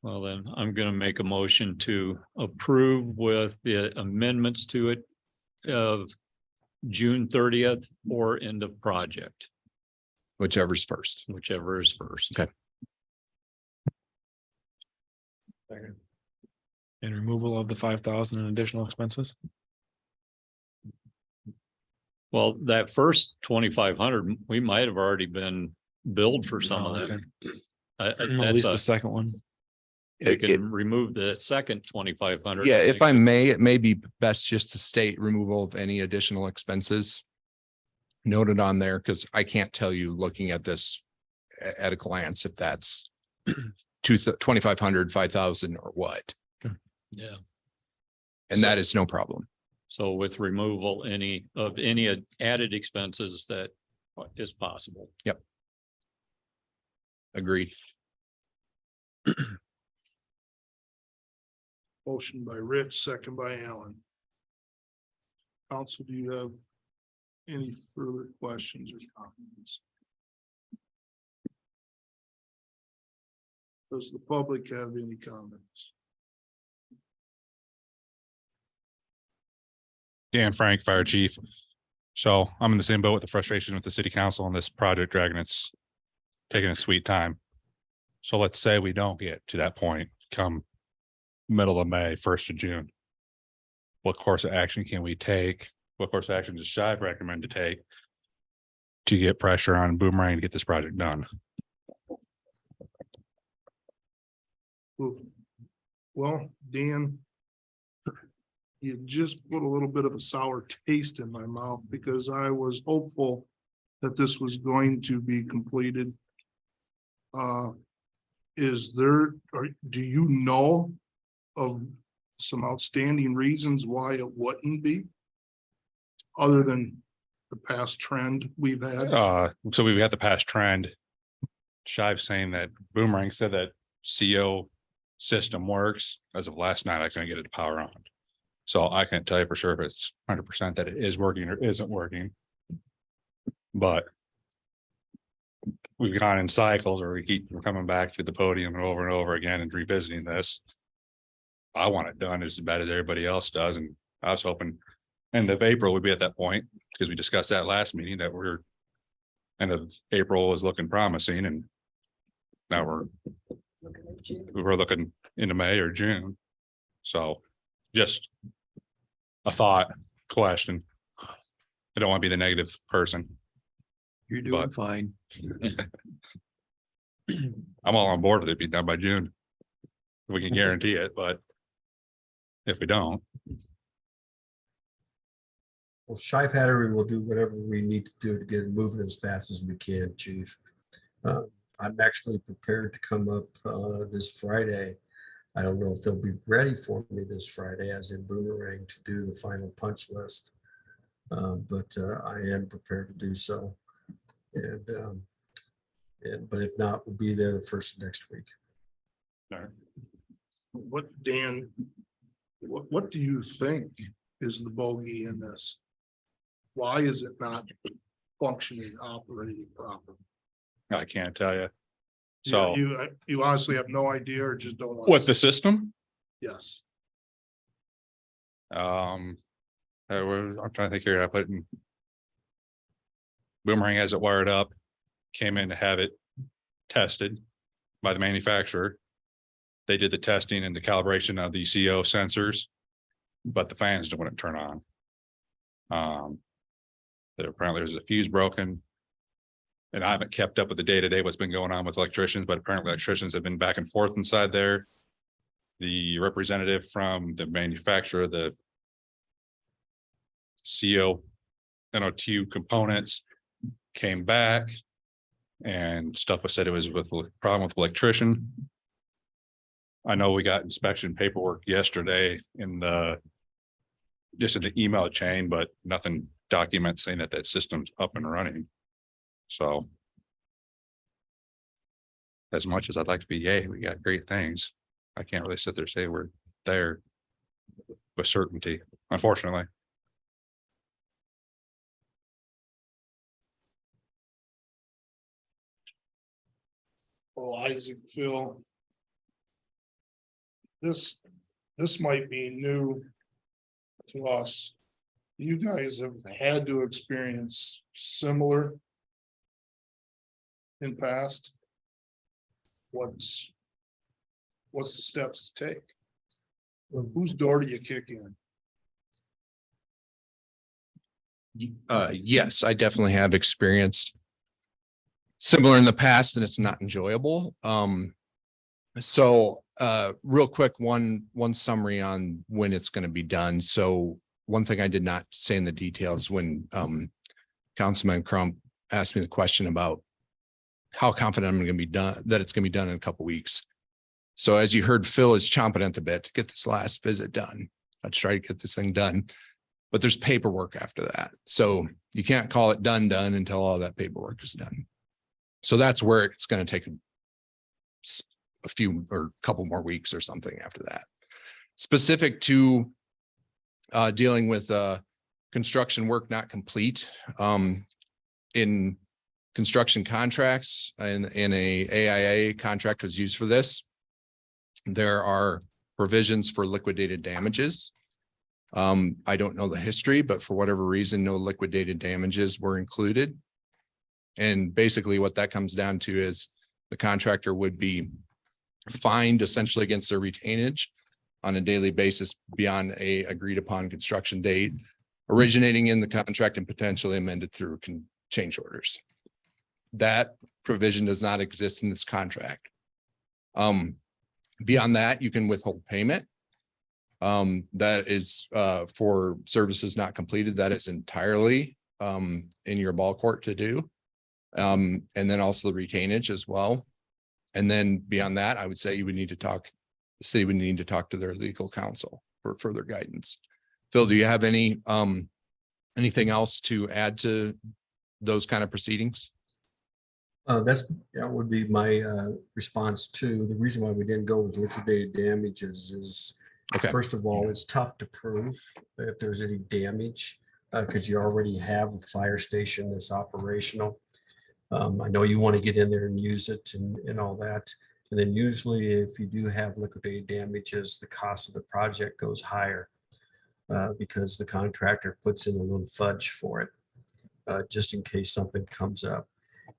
Well, then I'm gonna make a motion to approve with the amendments to it of June 30th or end of project, Whichever's first. whichever is first. Okay. And removal of the 5,000 in additional expenses? Well, that first 2,500, we might have already been billed for some of Oh, that. okay. I- At that's least the a, second one. we can remove the second 2,500. Yeah, if I may, it may be best just to state removal of any additional expenses noted on there, because I can't tell you looking at this at a glance if that's 2,500, 5,000 or what. Yeah, And that is no problem. so with removal any added expenses that is possible. Agreed. Motion by Rich, second by Alan. Council, do you have any further questions or comments? Does the public have any comments? Dan Frank, Fire Chief. So I'm in the same boat with the frustration with the city council on this project dragging its taking a sweet time. So let's say we don't get to that point come middle of May, 1st of June. What course of action can we take? What course of action does Shive recommend to take to get pressure on Boomerang to get this project done? Well, Dan, you just put a little bit of a sour taste in my mouth because I was hopeful that this was going to be completed. Do you know of some outstanding reasons why it wouldn't be? Other than the past trend we've had? So we've got the past trend. Shive saying that Boomerang said that CO system works. As of last night, I couldn't get it to power on. So I can't tell you for sure if it's 100% that it is working or isn't working. But we've gone in cycles where we're coming back to the podium and over again and revisiting this. I want it done as bad as everybody else does, and I was hoping end of April would be at that point, because we discussed that last meeting that end of April was looking promising, and now we're looking into May or June. So just a thought, question. I don't want to be the negative person. You're doing But- fine. I'm all on board with it being done by June. We can guarantee it, but if we don't, Well, Shive Hattery will do whatever we need to do to get it moving as fast as we can, Chief. I'm actually prepared to come up this Friday. I don't know if they'll be ready for me this Friday, as in Boomerang, to do the final punch list. But I am prepared to do so. But if not, we'll be there the first of next week. What, Dan, what do you think is the bogey in this? Why is it not functioning, operating properly? I can't tell you. So You honestly have no idea, or just don't want? what the system? Yes. I'm trying to think here. I put in. Boomerang has it wired up, came in to have it tested by the manufacturer. They did the testing and the calibration of the CO sensors, but the fans wouldn't turn on. Apparently there's a fuse broken. And I haven't kept up with the day-to-day what's been going on with electricians, but apparently electricians have been back and forth inside there. The representative from the manufacturer, the CO NO2 components came back and stuff was said it was with a problem with electrician. I know we got inspection paperwork yesterday just in the email chain, but nothing documents saying that system's up and running. So as much as I'd like to be, yay, we got great things, I can't really sit there and say we're there with certainty, unfortunately. Well, Isaac, Phil. This might be new to us. You guys have had to experience similar in past. What's the steps to take? Whose door do you kick in? Yes, I definitely have experienced similar in the past, and it's not enjoyable. So real quick, one summary on when it's going to be done. So one thing I did not say in the details when Councilman Crump asked me the question about how confident I'm going to be done, that it's going to be done in a couple weeks. So as you heard, Phil is chomping at the bit to get this last visit done. Let's try to get this thing done. But there's paperwork after that. So you can't call it done until all that paperwork is done. So that's where it's going to take a few or a couple more weeks or something after that. Specific to dealing with construction work not complete in construction contracts, and a AIA contract was used for this. There are provisions for liquidated damages. I don't know the history, but for whatever reason, no liquidated damages were included. And basically what that comes down to is the contractor would be fined essentially against their retainage on a daily basis beyond a agreed upon construction date, originating in the contract and potentially amended through change orders. That provision does not exist in this contract. Beyond that, you can withhold payment. That is for services not completed. That is entirely in your ball court to do. And then also the retainage as well. And then beyond that, I would say you would need to talk, the city would need to talk to their legal counsel for further guidance. Phil, do you have anything else to add to those kind of proceedings? That would be my response to the reason why we didn't go with liquidated damages is, Okay. first of all, it's tough to prove if there's any damage because you already have a fire station that's operational. I know you want to get in there and use it and all that. And then usually if you do have liquidated damages, the cost of the project goes higher because the contractor puts in a little fudge for it, just in case something comes up.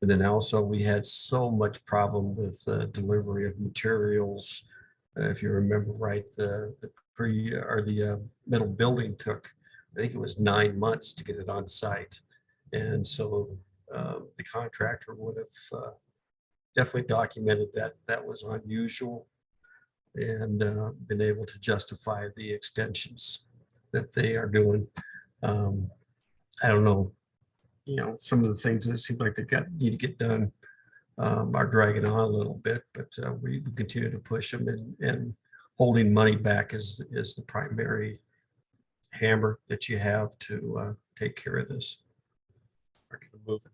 And then also we had so much problem with delivery of materials. If you remember right, the metal building took, I think it was 9 months to get it on site. And so the contractor would have definitely documented that that was unusual and been able to justify the extensions that they are doing. I don't know, some of the things that seem like need to get done are dragging on a little bit, but we continue to push them, and holding money back is the primary hammer that you have to take care of this.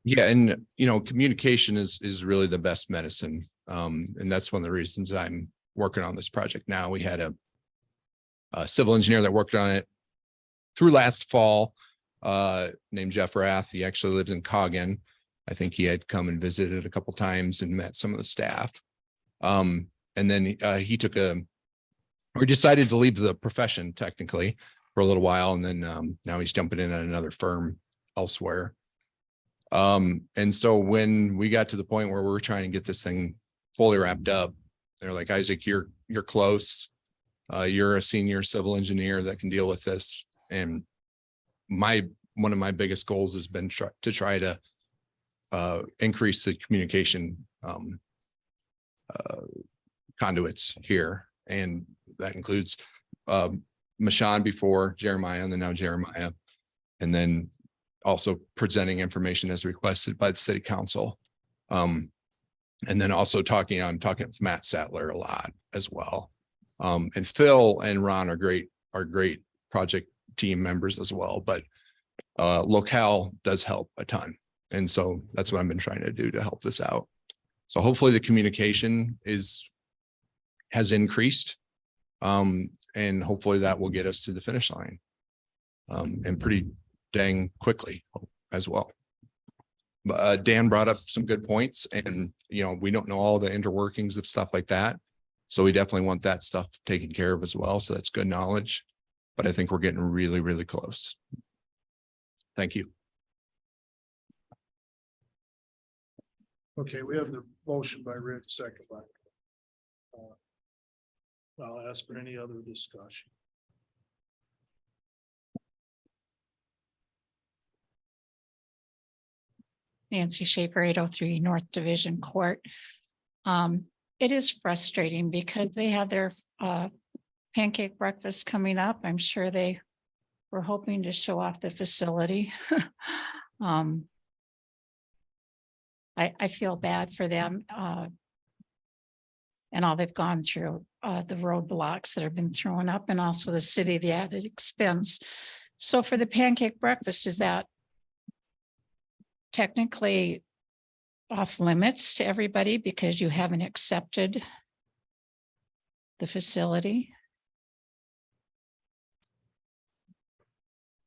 Yeah, and communication is really the best medicine. And that's one of the reasons I'm working on this project now. We had a civil engineer that worked on it through last fall, named Jeff Rath. He actually lives in Coggan. I think he had come and visited a couple times and met some of the staff. And then he decided to leave the profession technically for a little while. And then now he's jumping in at another firm elsewhere. And so when we got to the point where we're trying to get this thing fully wrapped up, they're like, Isaac, you're close. You're a senior civil engineer that can deal with this. And one of my biggest goals has been to try to increase the communication conduits here. And that includes Mashawn before Jeremiah, and then now Jeremiah. And then also presenting information as requested by the city council. And then also I'm talking with Matt Sattler a lot as well. And Phil and Ron are great project team members as well, but locale does help a ton. And so that's what I've been trying to do to help this out. So hopefully the communication has increased. And hopefully that will get us to the finish line. And pretty dang quickly as well. But Dan brought up some good points, and we don't know all the interworkings of stuff like that. So we definitely want that stuff taken care of as well. So that's good knowledge, but I think we're getting really, really close. Thank you. Okay, we have the motion by Rick, second by. I'll ask for any other discussion. Nancy Schaefer, 803 North Division Court. It is frustrating because they had their pancake breakfast coming up. I'm sure they were hoping to show off the facility. I feel bad for them and all they've gone through, the roadblocks that have been thrown up, and also the city, the added expense. So for the pancake breakfast, is that technically off limits to everybody because you haven't accepted the facility?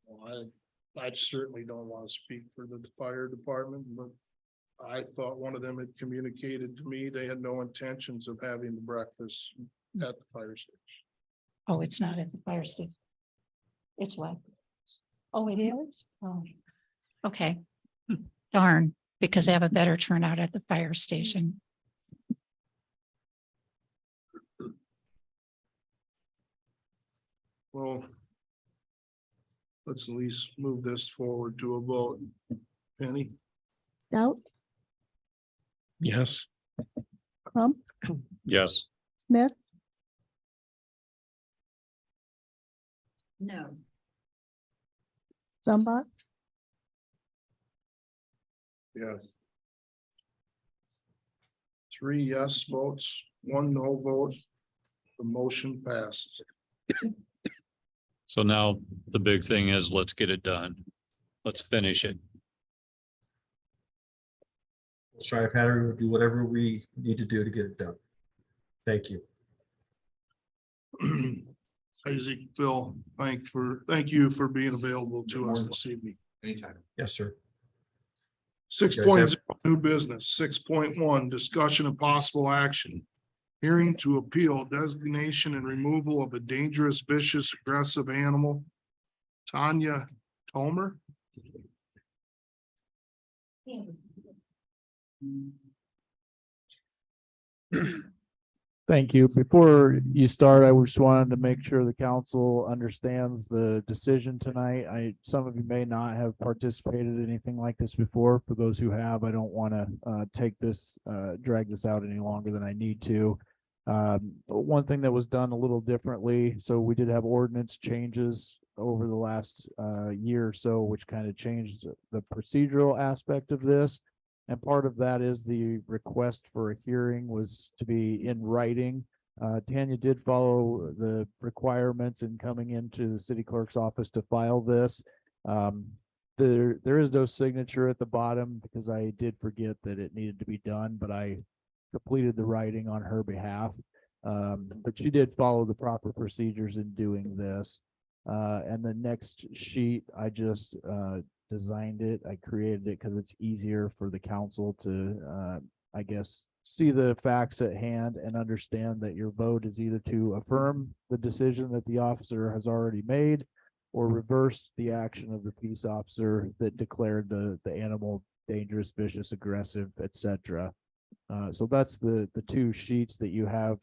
Well, I certainly don't want to speak for the fire department, but I thought one of them had communicated to me they had no intentions of having the breakfast at the fire station. Oh, it's not at the fire station. It's what? Oh, it is? Oh, okay. Darn, because they have a better turnout at the fire station. Well, let's at least move this forward to a vote. Penny? Stout, Yes. Crump, Yes. Smith, No. Zumba, Yes. 3 yes votes, 1 no vote. The motion passes. So now the big thing is, let's get it done. Let's finish it. Sheriff Hattery will do whatever we need to do to get it done. Thank you. Isaac, Phil, thank you for being available to us this evening. Anytime. Yes, sir. 6.0 new business. 6.1 discussion of possible action. Hearing to appeal designation and removal of a dangerous, vicious, aggressive animal. Tanya Tomer. Thank you. Before you start, I just wanted to make sure the council understands the decision tonight. Some of you may not have participated in anything like this before. For those who have, I don't want to drag this out any longer than I need to. One thing that was done a little differently, so we did have ordinance changes over the last year or so, which kind of changed the procedural aspect of this. And part of that is the request for a hearing was to be in writing. Tanya did follow the requirements in coming into the city clerk's office to file this. There is no signature at the bottom because I did forget that it needed to be done, but I completed the writing on her behalf. But she did follow the proper procedures in doing this. And the next sheet, I just designed it. I created it because it's easier for the council to, I guess, see the facts at hand and understand that your vote is either to affirm the decision that the officer has already made or reverse the action of the peace officer that declared the animal dangerous, vicious, aggressive, etc. So that's the two sheets that you have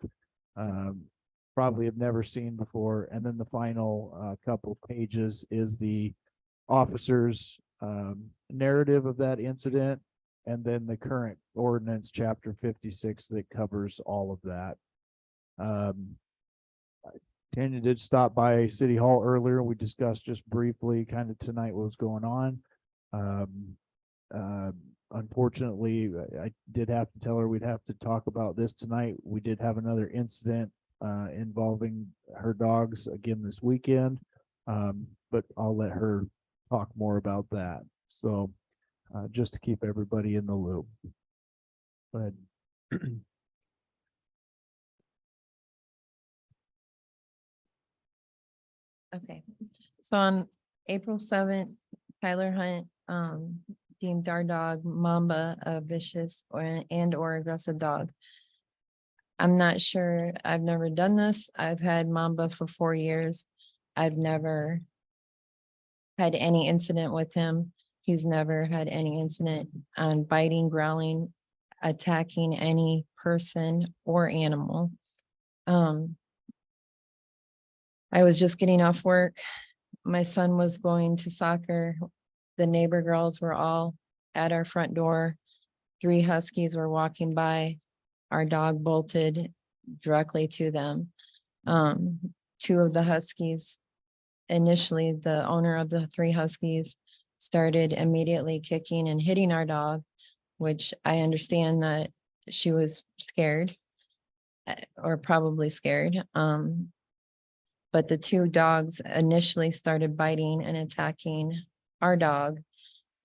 probably have never seen before. And then the final couple pages is the officer's narrative of that incident, and then the current ordinance, chapter 56, that covers all of that. Tanya did stop by City Hall earlier. We discussed just briefly kind of tonight what was going on. Unfortunately, I did have to tell her we'd have to talk about this tonight. We did have another incident involving her dogs again this weekend, but I'll let her talk more about that. So just to keep everybody in the loop. Go ahead. Okay, so on April 7th, Tyler Hunt deemed our dog Mamba a vicious or aggressive dog. I'm not sure. I've never done this. I've had Mamba for 4 years. I've never had any incident with him. He's never had any incident on biting, growling, attacking any person or animal. I was just getting off work. My son was going to soccer. The neighbor girls were all at our front door. 3 huskies were walking by. Our dog bolted directly to them. 2 of the huskies, initially the owner of the 3 huskies started immediately kicking and hitting our dog, which I understand that she was scared or probably scared. But the 2 dogs initially started biting and attacking our dog.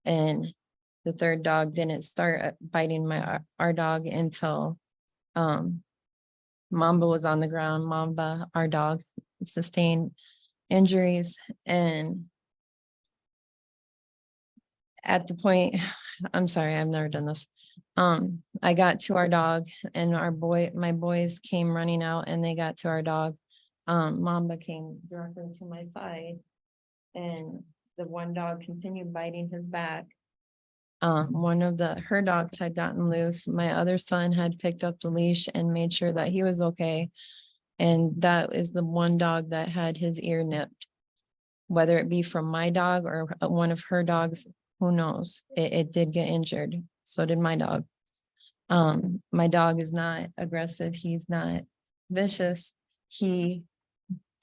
And the 3rd dog didn't start biting our dog until Mamba was on the ground. Mamba, our dog, sustained injuries. And at the point, I'm sorry, I've never done this. I got to our dog and my boys came running out and they got to our dog. Mamba came directly to my side and the one dog continued biting his back. One of her dogs had gotten loose. My other son had picked up the leash and made sure that he was okay. And that is the one dog that had his ear nipped, whether it be from my dog or one of her dogs, who knows? It did get injured. So did my dog. My dog is not aggressive. He's not vicious. He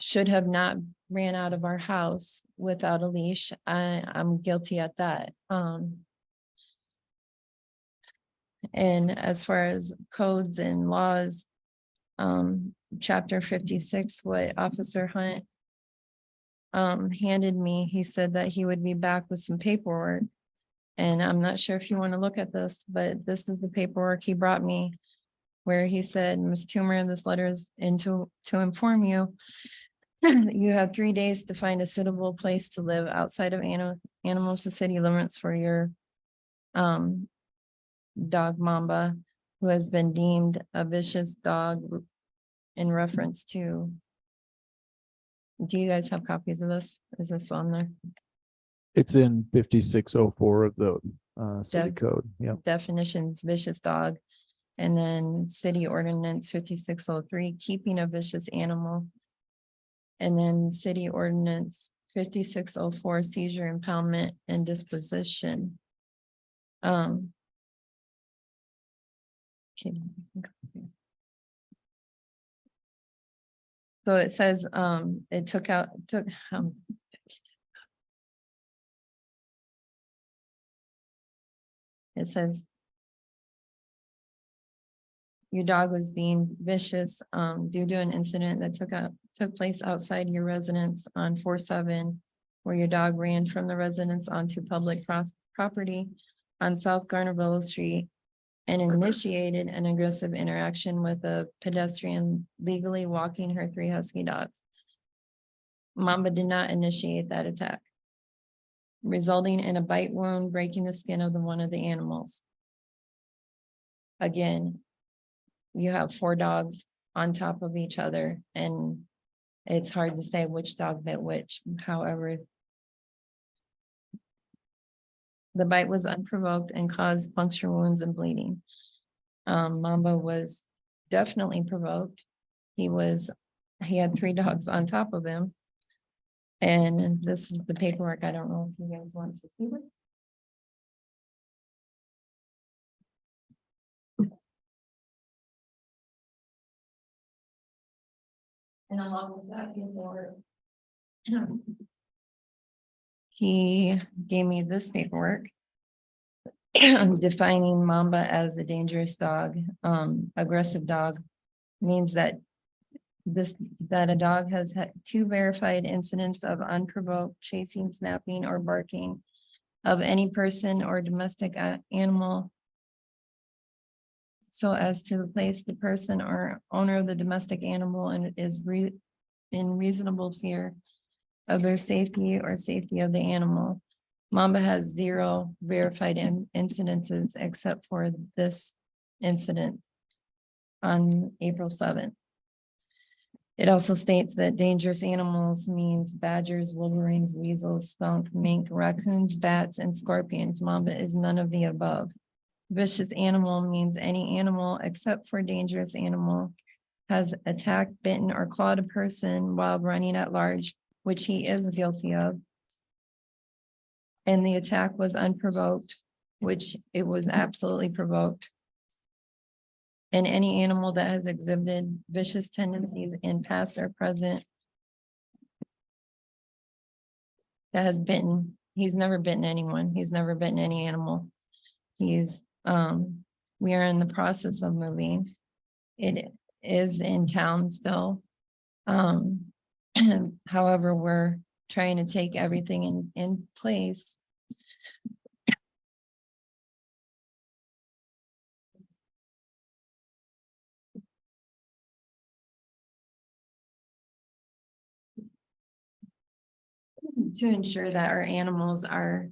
should have not ran out of our house without a leash. I'm guilty at that. And as far as codes and laws, chapter 56, what Officer Hunt handed me, he said that he would be back with some paperwork. And I'm not sure if you want to look at this, but this is the paperwork he brought me where he said, Ms. Toomer, this letter is to inform you You have 3 days to find a suitable place to live outside of Anamosa city limits for your dog Mamba, who has been deemed a vicious dog in reference to. Do you guys have copies of this? Is this on there? It's in 5604 of the city Def- code. Yeah. Definitions, vicious dog. And then city ordinance 5603, keeping a vicious animal. And then city ordinance 5604, seizure, impoundment, and disposition. Okay. So it says, it took, it says your dog was deemed vicious, due to an incident that took place outside your residence on 4/7, where your dog ran from the residence onto public property on South Garnerville Street and initiated an aggressive interaction with a pedestrian legally walking her 3 husky dogs. Mamba did not initiate that attack, resulting in a bite wound, breaking the skin of one of the animals. Again, you have 4 dogs on top of each other, and it's hard to say which dog bit which. However, the bite was unprovoked and caused puncture wounds and bleeding. Mamba was definitely provoked. He had 3 dogs on top of him. And this is the paperwork. I don't know if you guys want to see this. And along with that, he gave me this paperwork defining Mamba as a dangerous dog. Aggressive dog means that a dog has had 2 verified incidents of unprovoked chasing, snapping, or barking of any person or domestic animal, so as to place the person or owner of the domestic animal and is in reasonable fear of their safety or safety of the animal. Mamba has 0 verified incidences except for this incident on April 7th. It also states that dangerous animals means badgers, wolverines, weasels, skunk, mink, raccoons, bats, and scorpions. Mamba is none of the above. Vicious animal means any animal except for dangerous animal has attacked, bitten, or clawed a person while running at large, which he is guilty of. And the attack was unprovoked, which it was absolutely provoked. And any animal that has exhibited vicious tendencies in past or present that has bitten, he's never bitten anyone. He's never bitten any animal. We are in the process of moving. It is in town still. However, we're trying to take everything in place. To ensure that our animals are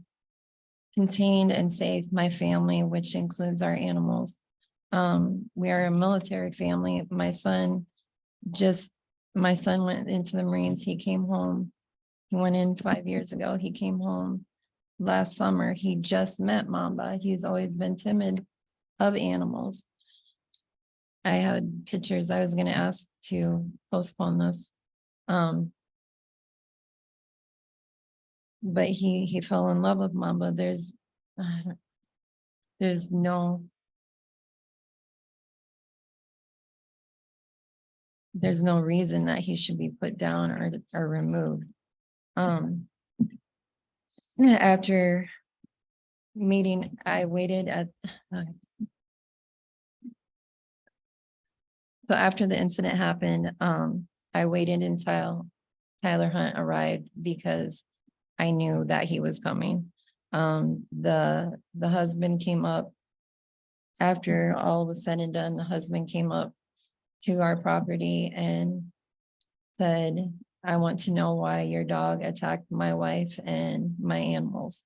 contained and safe. My family, which includes our animals. We are a military family. My son went into the Marines. He came home. He went in 5 years ago. He came home last summer. He just met Mamba. He's always been timid of animals. I had pictures. I was going to ask to postpone this. But he fell in love with Mamba. There's no reason that he should be put down or removed. After meeting, I waited at so after the incident happened, I waited until Tyler Hunt arrived because I knew that he was coming. The husband came up after all was said and done. The husband came up to our property and said, I want to know why your dog attacked my wife and my animals.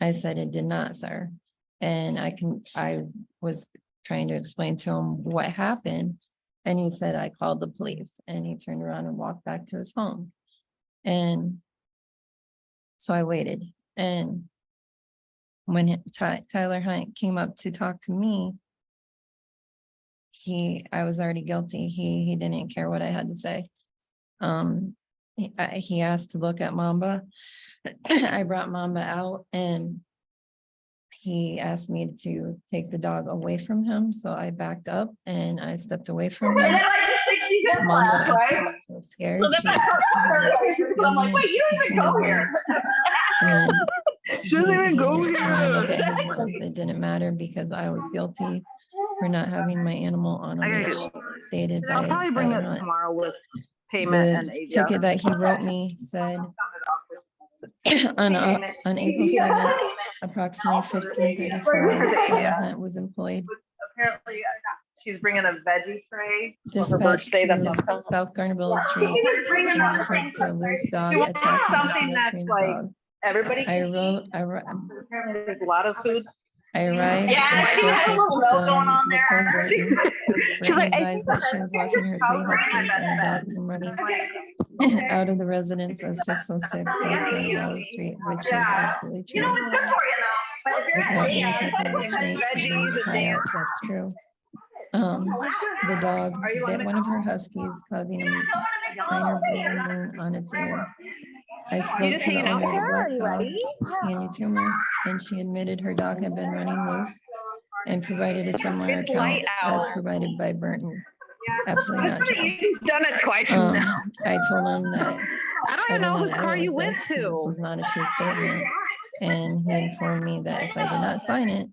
I said, it did not, sir. And I was trying to explain to him what happened. And he said, I called the police, and he turned around and walked back to his home. And so I waited. And when Tyler Hunt came up to talk to me, I was already guilty. He didn't care what I had to say. He asked to look at Mamba. I brought Mamba out, and he asked me to take the dog away from him. So I backed up and I stepped away from him. Mamba was scared. I'm like, wait, you don't even go here. She doesn't even go here. Look at his mouth. It didn't matter because I was guilty for not having my animal on a leash stated by I'll probably bring Tyler it Hunt. tomorrow with payment and The ticket that he wrote me said on April 7th, approximately 15:34, Tyler Hunt was employed. Apparently, she's bringing a veggie tray. Dispatched to South Garnavilla Street in reference to a loose dog attacking a pedestrian's dog. Everybody. I wrote, Apparently, there's a lot of food. I arrived and spoke with the poor Brittany. Brittany advised that she was walking her 3 huskies and a dog came running out of the residence of 606 South Garnavilla Street, which is absolutely true. Without being taken to the street, being tied up, that's true. The dog bit one of her huskies, causing a minor bleeding wound on its ear. I spoke to the owner of the black dog, Tanya Toomer, and she admitted her dog had been running loose and provided a similar account as provided by Burton. Absolutely not true. You've done it twice now. I told him that I don't even know whose car you went this to. was not a true statement. And he informed me that if I did not sign it,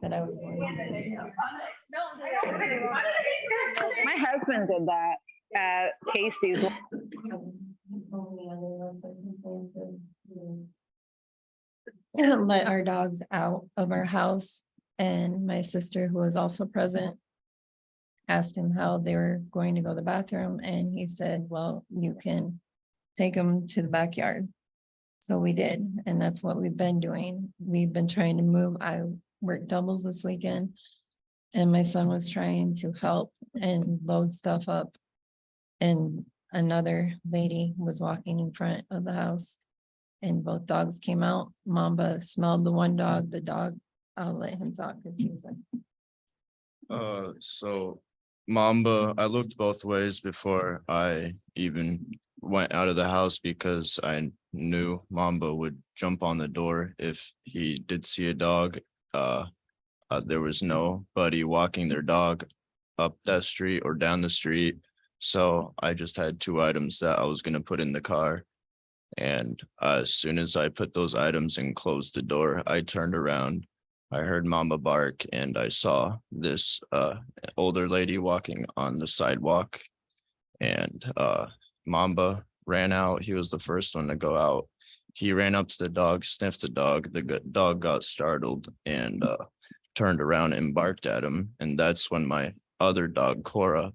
that I was going to. My husband did that at Casey's. Let our dogs out of our house, and my sister, who was also present, asked him how they were going to go to the bathroom, and he said, well, you can take them to the backyard. So we did, and that's what we've been doing. We've been trying to move. I worked doubles this weekend, and my son was trying to help and load stuff up. And another lady was walking in front of the house, and both dogs came out. Mamba smelled the one dog, the dog, I'll let him talk because he was like. So Mamba, I looked both ways before I even went out of the house because I knew Mamba would jump on the door if he did see a dog. There was nobody walking their dog up that street or down the street. So I just had 2 items that I was going to put in the car. And as soon as I put those items and closed the door, I turned around. I heard Mamba bark and I saw this older lady walking on the sidewalk, and Mamba ran out. He was the first one to go out. He ran up to the dog, sniffed the dog. The dog got startled and turned around and barked at him. And that's when my other dog, Cora,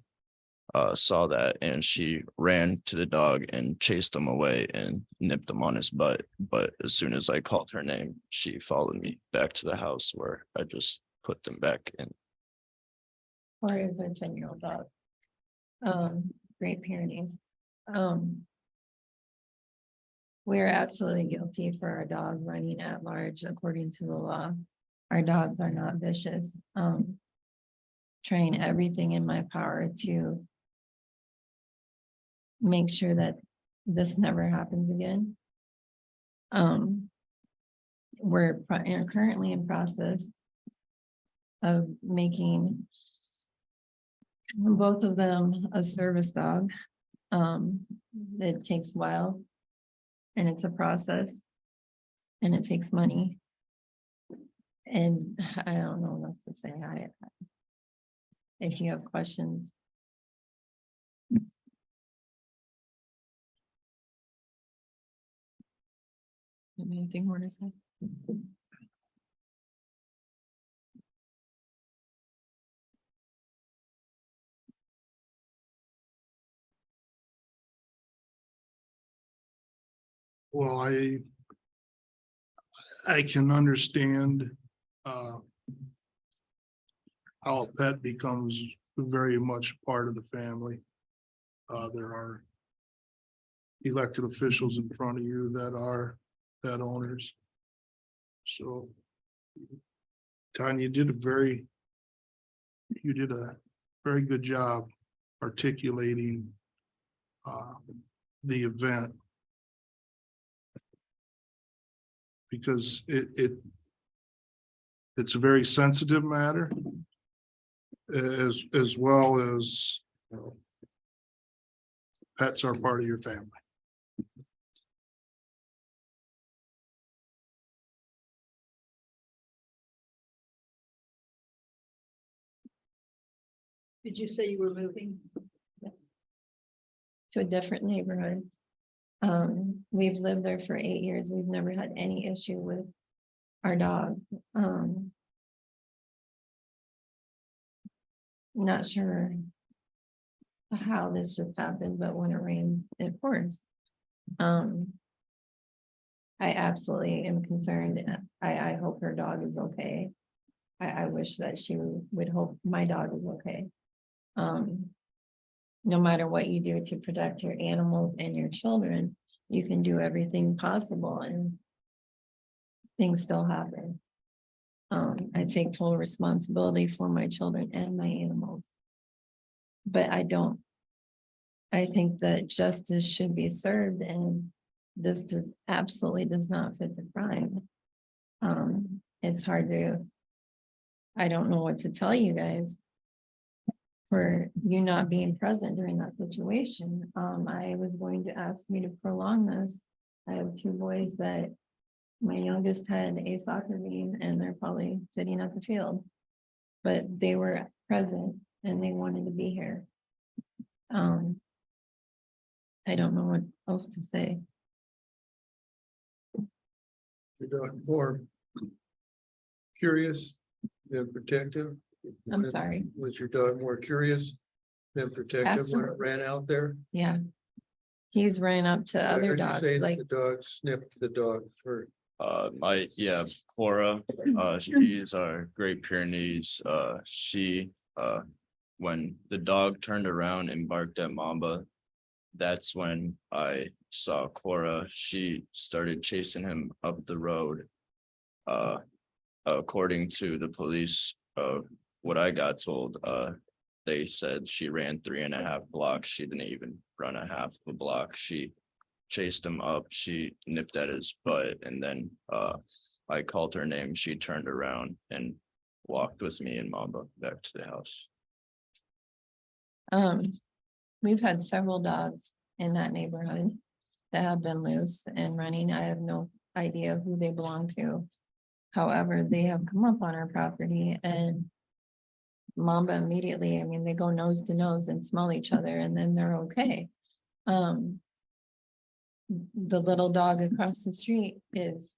saw that, and she ran to the dog and chased him away and nipped him on his butt. But as soon as I called her name, she followed me back to the house where I just put them back in. Or is our 10-year-old dog. Great Pyrenees. We are absolutely guilty for our dog running at large according to the law. Our dogs are not vicious. Trying everything in my power to make sure that this never happens again. We're currently in process of making both of them a service dog. It takes a while, and it's a process, and it takes money. And I don't know what else to say. If you have questions. Anything more to say? Well, I can understand how a pet becomes very much part of the family. There are elected officials in front of you that are pet owners. So Tanya, you did a very good job articulating the event. Because it's a very sensitive matter. As well as, you know, pets are part of your family. Did you say you were moving? To a different neighborhood. We've lived there for 8 years. We've never had any issue with our dog. Not sure how this just happened, but when it rains, it pours. I absolutely am concerned. I hope her dog is okay. I wish that she would hope my dog is okay. No matter what you do to protect your animals and your children, you can do everything possible and things still happen. I take full responsibility for my children and my animals. But I think that justice should be served, and this absolutely does not fit the crime. It's hard I don't know what to tell you guys for you not being present during that situation. I was going to ask me to prolong this. I have 2 boys that my youngest had a soccer game and they're probably sitting at the field, but they were present and they wanted to be here. I don't know what else to say. Your dog more curious than protective? I'm sorry. Was your dog more curious than protective when it ran out there? Yeah. He's ran up to I other heard you dogs, say that like, the dog sniffed the dog for. Cora, she's our Great Pyrenees. When the dog turned around and barked at Mamba, that's when I saw Cora. She started chasing him up the road. According to the police, what I got told, they said she ran 3.5 blocks. She didn't even run a half a block. She chased him up. She nipped at his butt, and then I called her name. She turned around and walked with me and Mamba back to the house. we've had several dogs in that neighborhood that have been loose and running. I have no idea who they belong to. However, they have come up on our property and Mamba immediately, I mean, they go nose to nose and smell each other and then they're okay. The little dog across the street is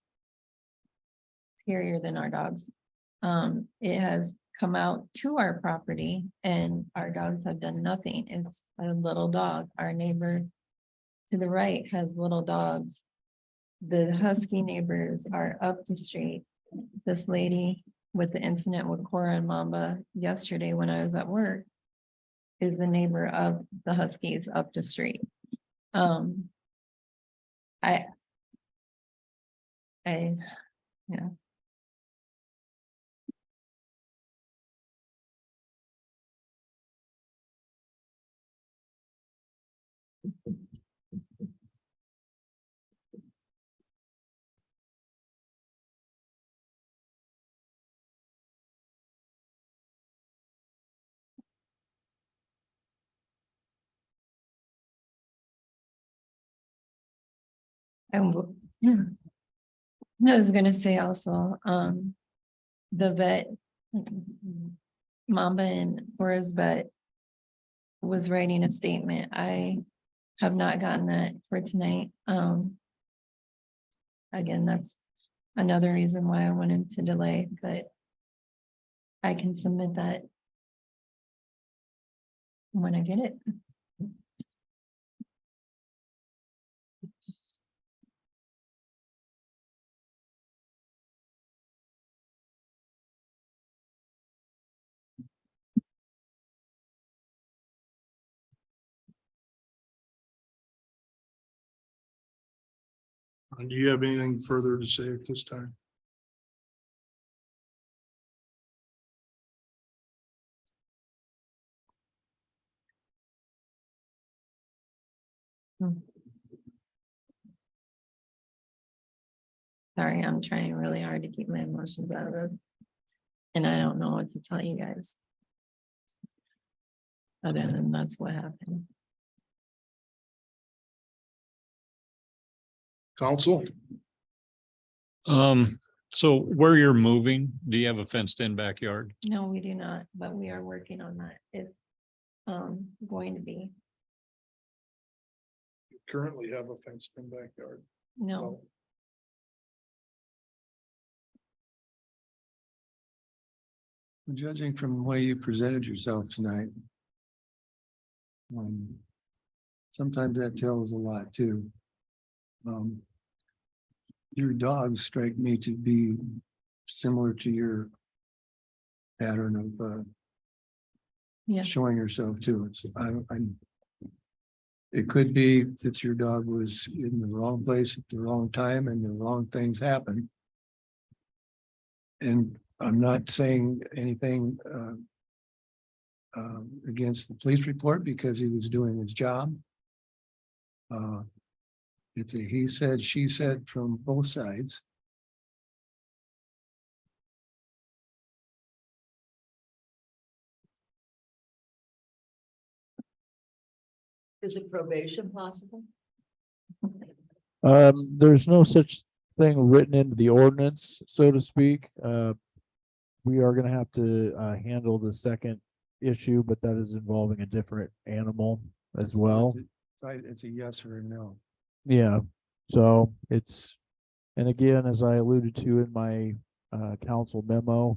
scarier than our dogs. It has come out to our property and our dogs have done nothing. It's a little dog. Our neighbor to the right has little dogs. The husky neighbors are up the street. This lady with the incident with Cora and Mamba yesterday when I was at work is the neighbor of the huskies up the street. Yeah. I was gonna say also, the vet, Mamba and Cora's vet was writing a statement. I have not gotten that for tonight. Again, that's another reason why I wanted to delay, but I can submit that when I get it. And do you have anything further to say at this time? Sorry, I'm trying really hard to keep my emotions out of it. And I don't know what to tell you guys. Other than that's what happened. Council? So where you're moving, do you have a fenced in backyard? No, we do not, but we are working on that. It's going to be, You currently have a fenced in backyard. no, Judging from the way you presented yourself tonight. Sometimes that tells a lot too. Your dogs strike me to be similar to your pattern of yeah, showing yourself too. It could be that your dog was in the wrong place at the wrong time and the wrong things happen. And I'm not saying anything against the police report because he was doing his job. It's a he said, she said from both sides. Is it probation possible? There's no such thing written into the ordinance, so to speak. We are gonna have to handle the second issue, but that is involving a different animal as well. It's a yes or a no. Yeah, so it's, and again, as I alluded to in my council memo,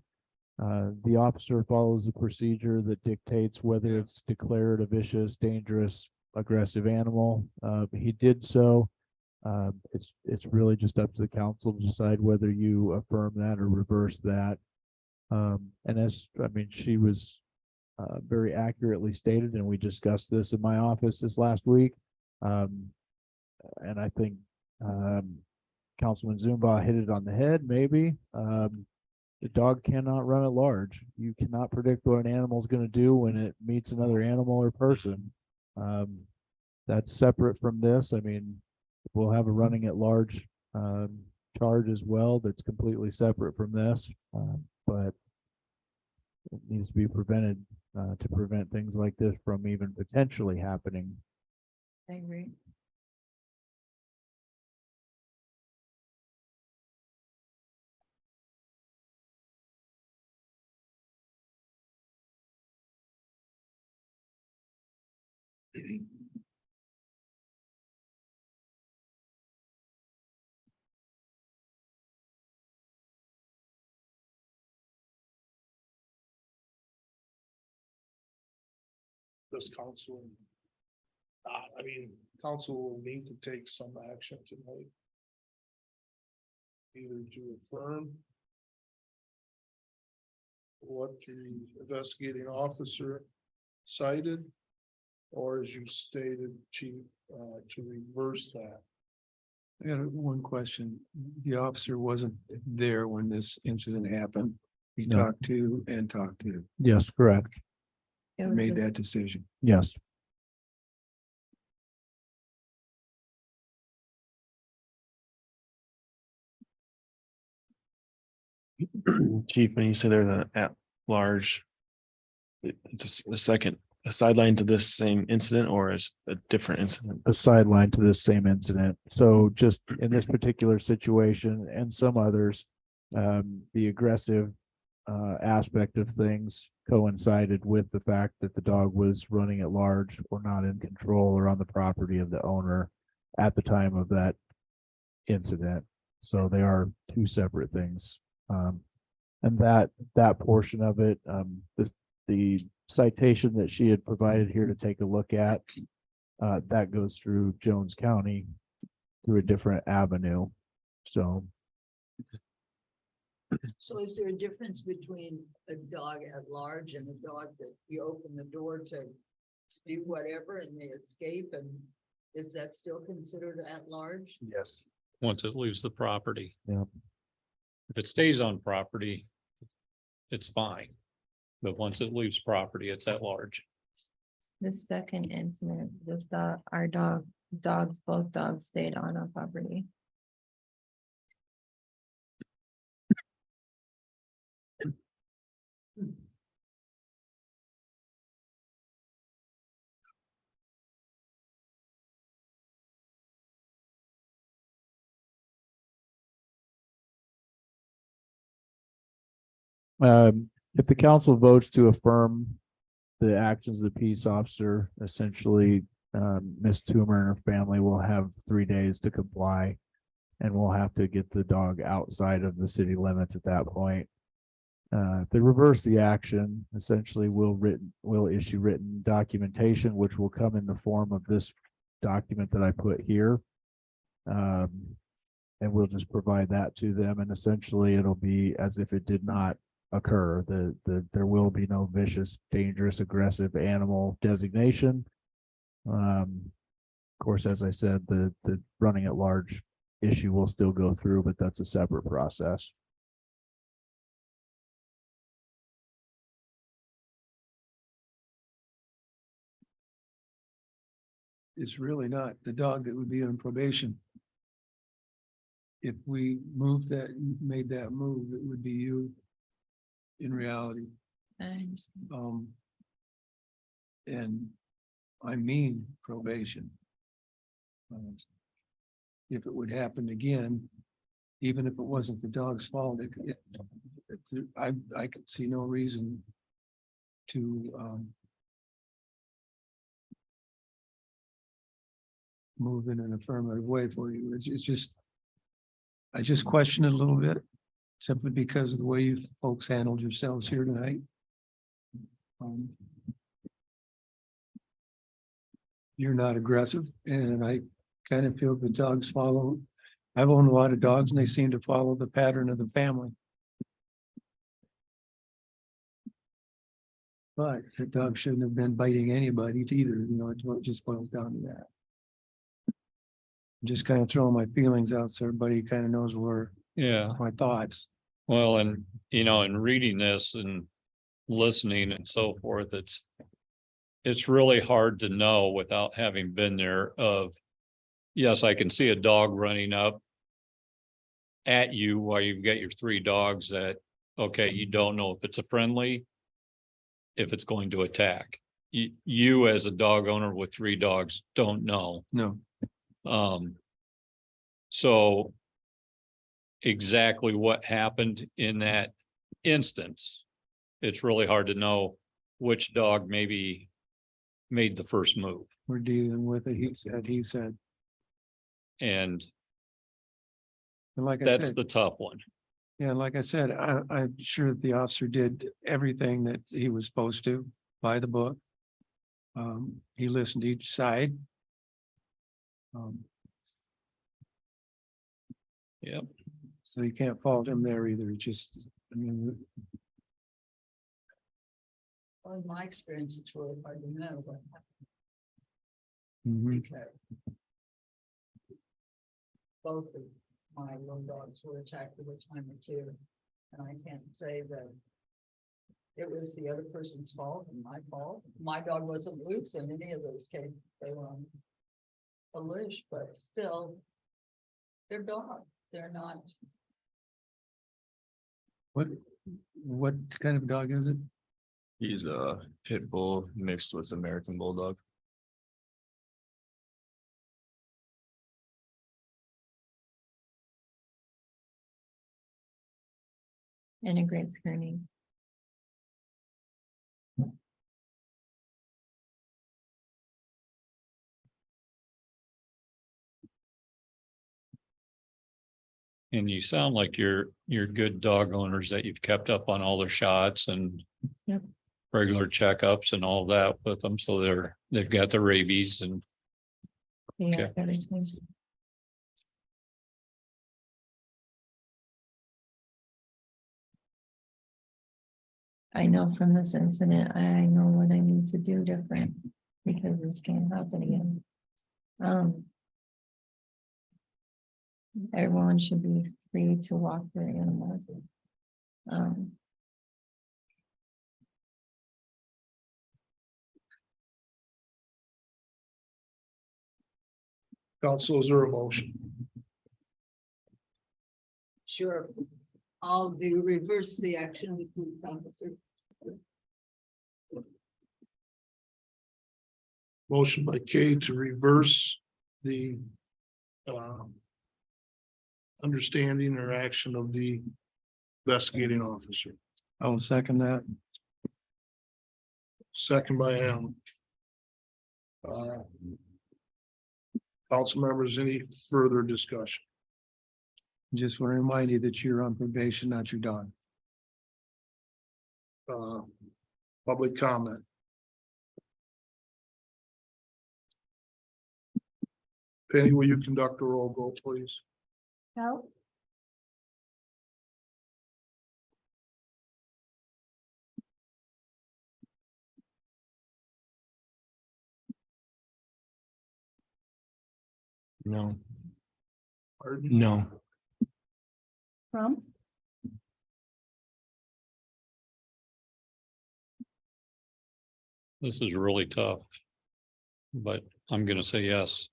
the officer follows a procedure that dictates whether it's declared a vicious, dangerous, aggressive animal. He did so. It's really just up to the council to decide whether you affirm that or reverse that. And as, I mean, she was very accurately stated, and we discussed this in my office this last week. And I think Councilman Zumba hit it on the head, maybe. The dog cannot run at large. You cannot predict what an animal is going to do when it meets another animal or person. That's separate from this. I mean, we'll have a running at large charge as well that's completely separate from this, but it needs to be prevented to prevent things like this from even potentially happening. I agree. This council. I mean, council will need to take some action tonight. Either to affirm what the investigating officer cited, or as you stated, chief, to reverse that. I got one question. The officer wasn't there when this incident happened. He No. talked to, Yes, correct. It was made a- that decision. Yes. Chief, when you say there's an at large, it's a second, a sideline to this same incident or is a different incident? A sideline to this same incident. So just in this particular situation and some others, the aggressive aspect of things coincided with the fact that the dog was running at large or not in control or on the property of the owner at the time of that incident. So they are two separate things. And that portion of it, the citation that she had provided here to take a look at, that goes through Jones County through a different avenue. So is there a difference between a dog at large and a dog that you open the door to do whatever and they escape, and is that still considered at large? yes, once it leaves the property. Yep. If it stays on property, it's fine. But once it leaves property, it's at large. The second incident, our both dogs stayed on our property. If the council votes to affirm the actions of the peace officer, essentially, Ms. Toomer and her family will have 3 days to comply. And we'll have to get the dog outside of the city limits at that point. If they reverse the action, essentially we'll issue written documentation, which will come in the form of this document that I put here. And we'll just provide that to them, and essentially it'll be as if it did not occur. There will be no vicious, dangerous, aggressive animal designation. Of course, as I said, the running at large issue will still go through, but that's a separate process. It's really not the dog that would be on probation. If we made that move, it would be you in reality. I understand. And I mean probation. If it would happen again, even if it wasn't the dog's fault, I could see no reason to move in an affirmative way for you. It's just, I just question it a little bit, simply because of the way you folks handled yourselves here tonight. You're not aggressive, and I kind of feel the dogs follow. I've owned a lot of dogs and they seem to follow the pattern of the family. But the dog shouldn't have been biting anybody either, it just boils down to that. I'm just kind of throwing my feelings out so everybody kind of knows where my thoughts. Well, and in reading this and listening and so forth, it's really hard to know without having been there of, yes, I can see a dog running up at you while you've got your 3 dogs that, okay, you don't know if it's a friendly, if it's going to attack. You as a dog owner with 3 dogs don't know. No. So exactly what happened in that instance, it's really hard to know which dog maybe made the first move. We're dealing with it, he said. And like I that's said, the tough one. Yeah, like I said, I'm sure that the officer did everything that he was supposed to by the book. He listened to each side. Yep. So you can't fault him there either. It's just, Well, in my experience, it's really hard to know what happened. Mhm. Because both of my little dogs were attacked at a time or two, and I can't say that it was the other person's fault and my fault. My dog wasn't loose in any of those cases. They were on a leash, but still, they're dogs. They're not. What kind of dog is it? He's a pit bull mixed with American bulldog. And a Great Pyrenees. And you sound like you're good dog owners, that you've kept up on all their shots and Yep. regular checkups and all that with them. So they've got the rabies and Yeah, Okay. everything. I know from this incident, I know what I need to do different because this can't happen again. everyone should be free to walk their animals. Um, Council, is there a motion? Sure. I'll do reverse the action of the police officer. Motion by Kay to reverse the understanding or action of the investigating officer. I will second that. Second by Alan. Council members, any further discussion? Just want to remind you that you're on probation, not your dog. Public comment. Penny, will you conduct a roll call, please? No. No, Pardon? no. From? This is really tough. But I'm gonna say yes.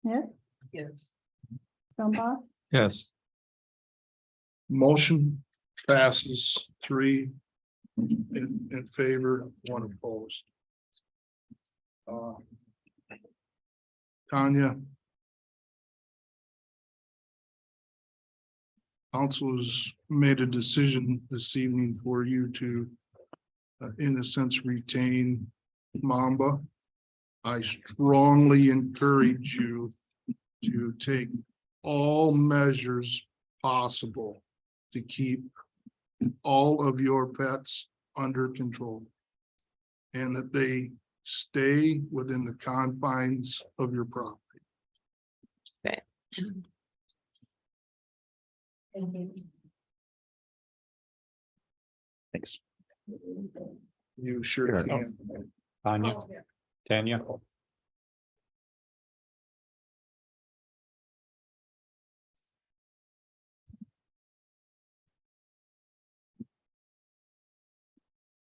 Smith? Yes. Zumba? Yes. Motion passes 3 in favor, 1 opposed. Tanya. Council has made a decision this evening for you to, in a sense, retain Mamba. I strongly encourage you to take all measures possible to keep all of your pets under control. And that they stay within the confines of your property. Okay. Thanks. You sure can. Tanya, Tanya.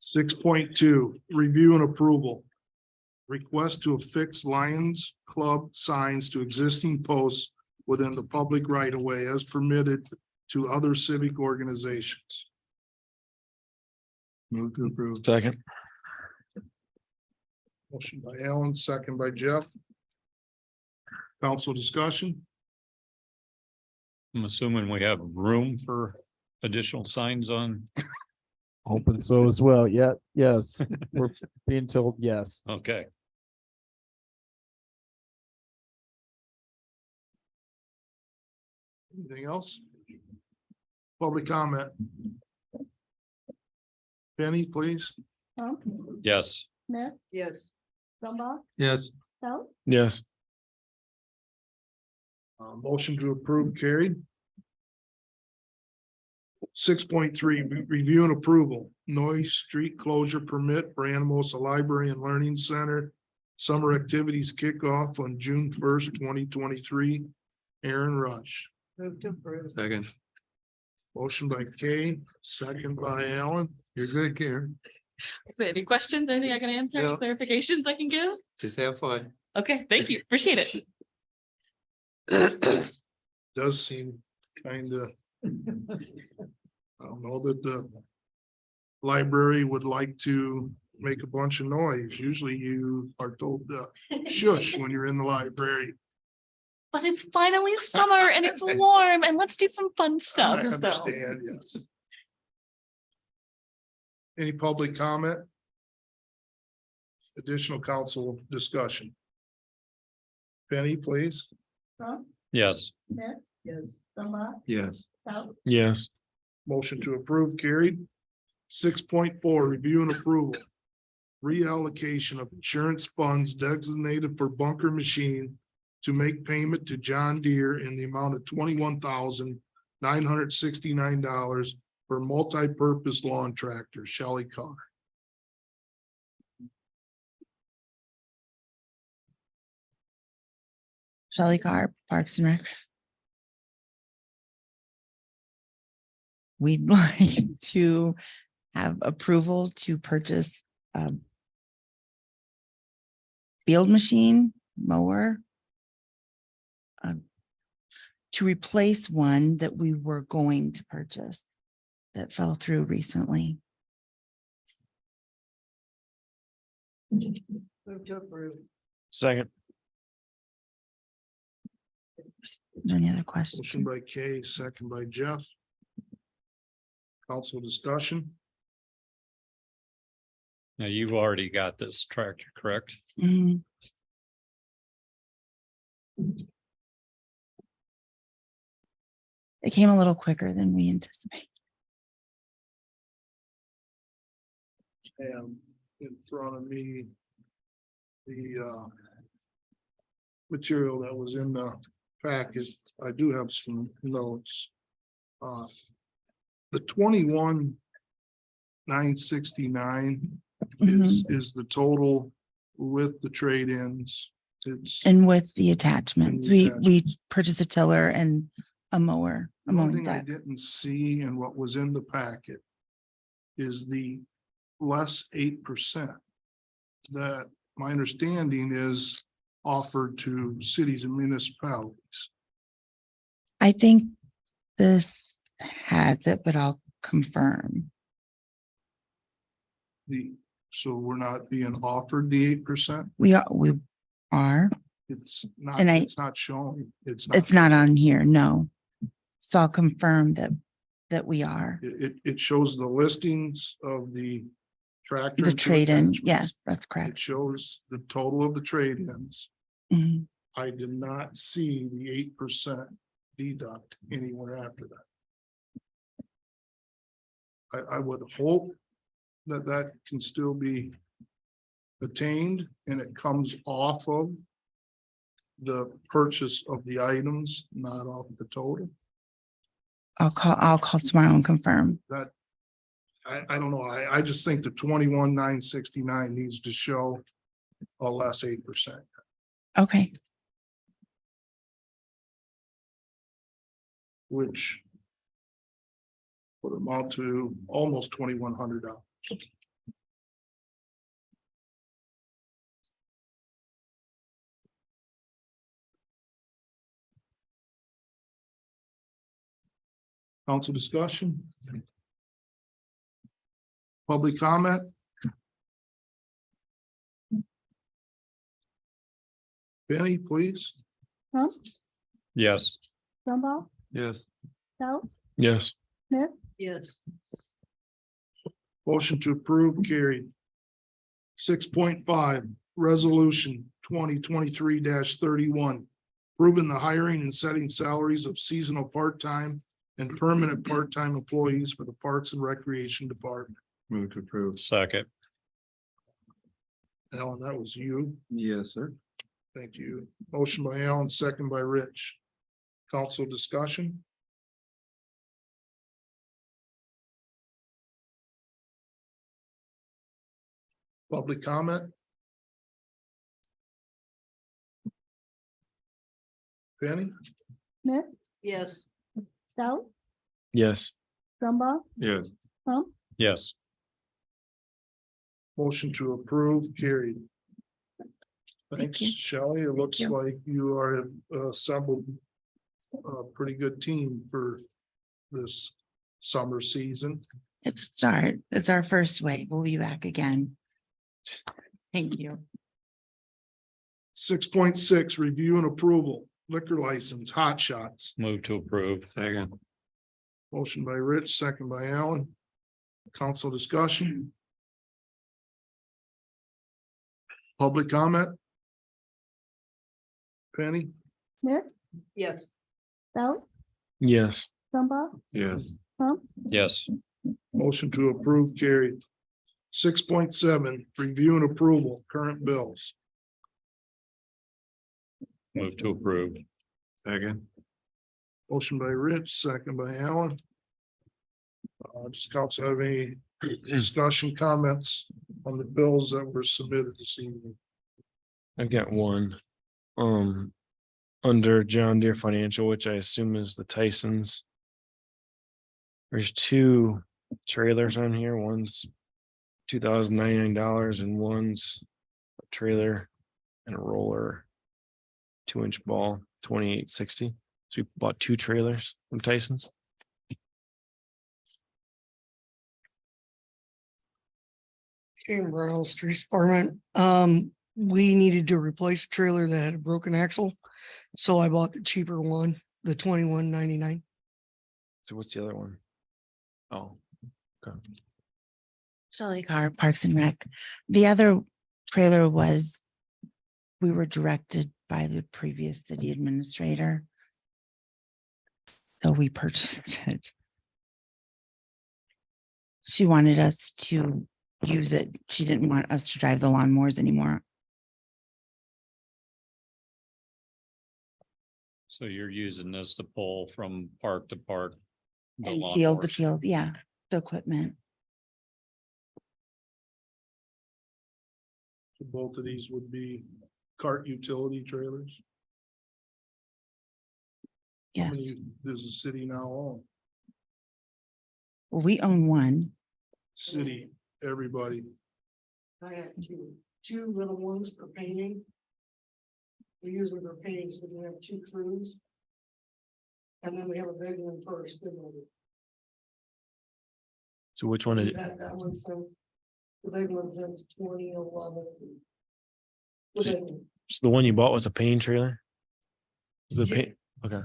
Six point two, review and approval. Request to affix Lions Club signs to existing posts within the public right of way as permitted to other civic organizations. Move to approve. Second. Motion by Alan, second by Jeff. Council discussion? I'm assuming we have room for additional signs on. Hoping so as well. Yeah, yes, we're being told yes. Okay. Anything else? Public comment. Penny, please. Trump? Yes. Smith? Yes. Zumba? Yes. So? Yes. Motion to approve carried. 6.3, review and approval, noise street closure permit for Anamosa Library and Learning Center. Summer activities kickoff on June 1st, 2023. Aaron Rush. Move to approve. Second. Motion by Kay, second by Alan. You're good, Karen. Is there any questions, anything I can answer, No. clarifications I can give? Just have fun. Okay, thank you, appreciate it. Does seem kind of. I don't know that the library would like to make a bunch of noise. Usually you are told to shush when you're in the library. But it's finally summer and it's warm and let's do some fun I stuff, so. understand, yes. Any public comment? Additional council discussion? Penny, please. Trump? Yes. Smith? Yes. Zumba? Yes. So? Yes. Motion to approve carried. 6.4, review and approval. Reallocation of insurance funds designated for bunker machine to make payment to John Deere in the amount of $21,969 for multi-purpose lawn tractor. Shelley Carr. Shelley Carr, Parks and Rec. We'd like to have approval to purchase a field machine mower to replace one that we were going to purchase that fell through recently. Move to approve. Second. Is there any other questions? Motion by Kay, second by Jeff. Council discussion. Now, you've already got this tractor, correct? Mhm. It came a little quicker than we anticipated. And in front of me, the material that was in the packet, I do have some notes. The 21,969 is the total with the trade-ins. It's And with the attachments, And the we purchased a tiller and a mower, a the only mowing thing I deck. didn't see in what was in the packet is the less 8% that my understanding is offered to cities and municipalities. I think this has it, but I'll confirm. So we're not being offered the 8%. We are, It's not, And it's not showing. it's not on here, no. So I'll confirm that we are. It shows the listings of the tractor. The and two trade-in, attachments. yes, that's It correct. shows the total of the trade-ins. Mhm. I did not see the 8% deduct anywhere after that. I would hope that that can still be attained and it comes off of the purchase of the items, not off the total. I'll call tomorrow and confirm. That, I don't know, I just think the 21,969 needs to show a less 8%. Okay, Which would amount to almost $2,100. Council discussion? Public comment? Benny, please. Trump, Yes. Brumbaugh, Yes. Stout, Yes. Smith, Yes. Motion to approve carried. 6.5, resolution 2023-31. Approving the hiring and setting salaries of seasonal part-time and permanent part-time employees for the Parks and Recreation Department. Move to approve. Second. Alan, that was you. Yes, sir. Thank you. Motion by Alan, second by Rich. Council discussion? Public comment? Penny? Smith, Yes. Stout, Yes. Brumbaugh, Yes. Trump, Yes. Motion to approve carried. Thanks, you. Shelley. It looks you. like you are assembled a pretty good team for this summer season. it's a start. It's our first wave. We'll be back again. Thank you. 6.6, review and approval, liquor license, Hot Shots. Move to approve. Second. Motion by Rich, second by Alan. Council discussion. Public comment. Penny? Smith, Yes. Stout, Yes. Brumbaugh, Yes. Trump, Yes. Motion to approve carried. 6.7, review and approval, current bills. Move to approve. Second. Motion by Rich, second by Alan. Does council have any discussion, comments on the bills that were submitted this evening? I've got one. under John Deere Financial, which I assume is the Tyson's. There's two trailers on here. One's $2,099 and one's a trailer and a roller, 2-inch ball, 2860. So we bought two trailers from Tyson's. Shane Brown, Street Department. We needed to replace a trailer that had a broken axle. So I bought the cheaper one, the 21.99. So what's the other one? Oh, okay. Shelley Carr, Parks and Rec. The other trailer was, we were directed by the previous city administrator. So we purchased it. She wanted us to use it. She didn't want us to drive the lawnmowers anymore. So you're using this to pull from park to park. the And field to lawnmowers. field, yeah, the equipment. So both of these would be cart utility trailers. How Yes, many does the city now own? we own one. City, everybody. I have two little ones for painting. We use them for painting, so we have two crews. And then we have a big one for our skid loader. So which one is it? That one since, the big one since 2011. So the one you bought was a pain trailer? Was it Yeah. paint? Okay.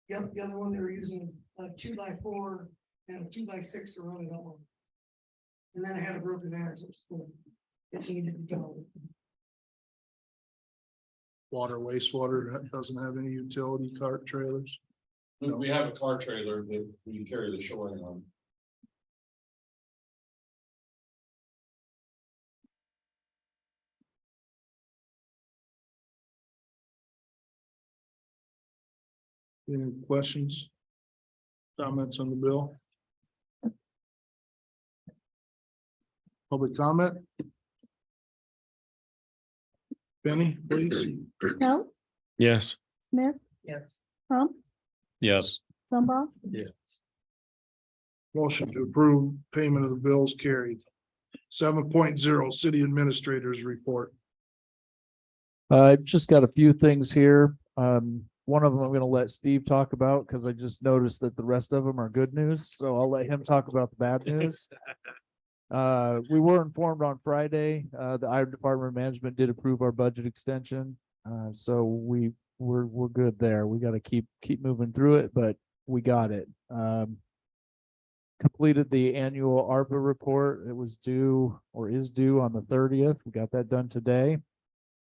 Yep, the other one they were using a 2x4 and a 2x6 to run it on. And then I had a broken axle, so it needed to go. Water, wastewater, that doesn't have any utility cart trailers. We have a car trailer that we carry the shoring on. Any questions? Comments on the bill? Public comment? Benny, please. No, Yes. Smith, Yes. Trump, Yes, Zumba, Yes. Motion to approve payment of the bills carried. 7.0 City Administrators Report. I've just got a few things here. One of them I'm gonna let Steve talk about because I just noticed that the rest of them are good news, so I'll let him talk about the bad news. We were informed on Friday, the Iowa Department of Management did approve our budget extension. So we're good there. We gotta keep moving through it, but we got it. Completed the annual ARPA report. It was due or is due on the 30th. We got that done today.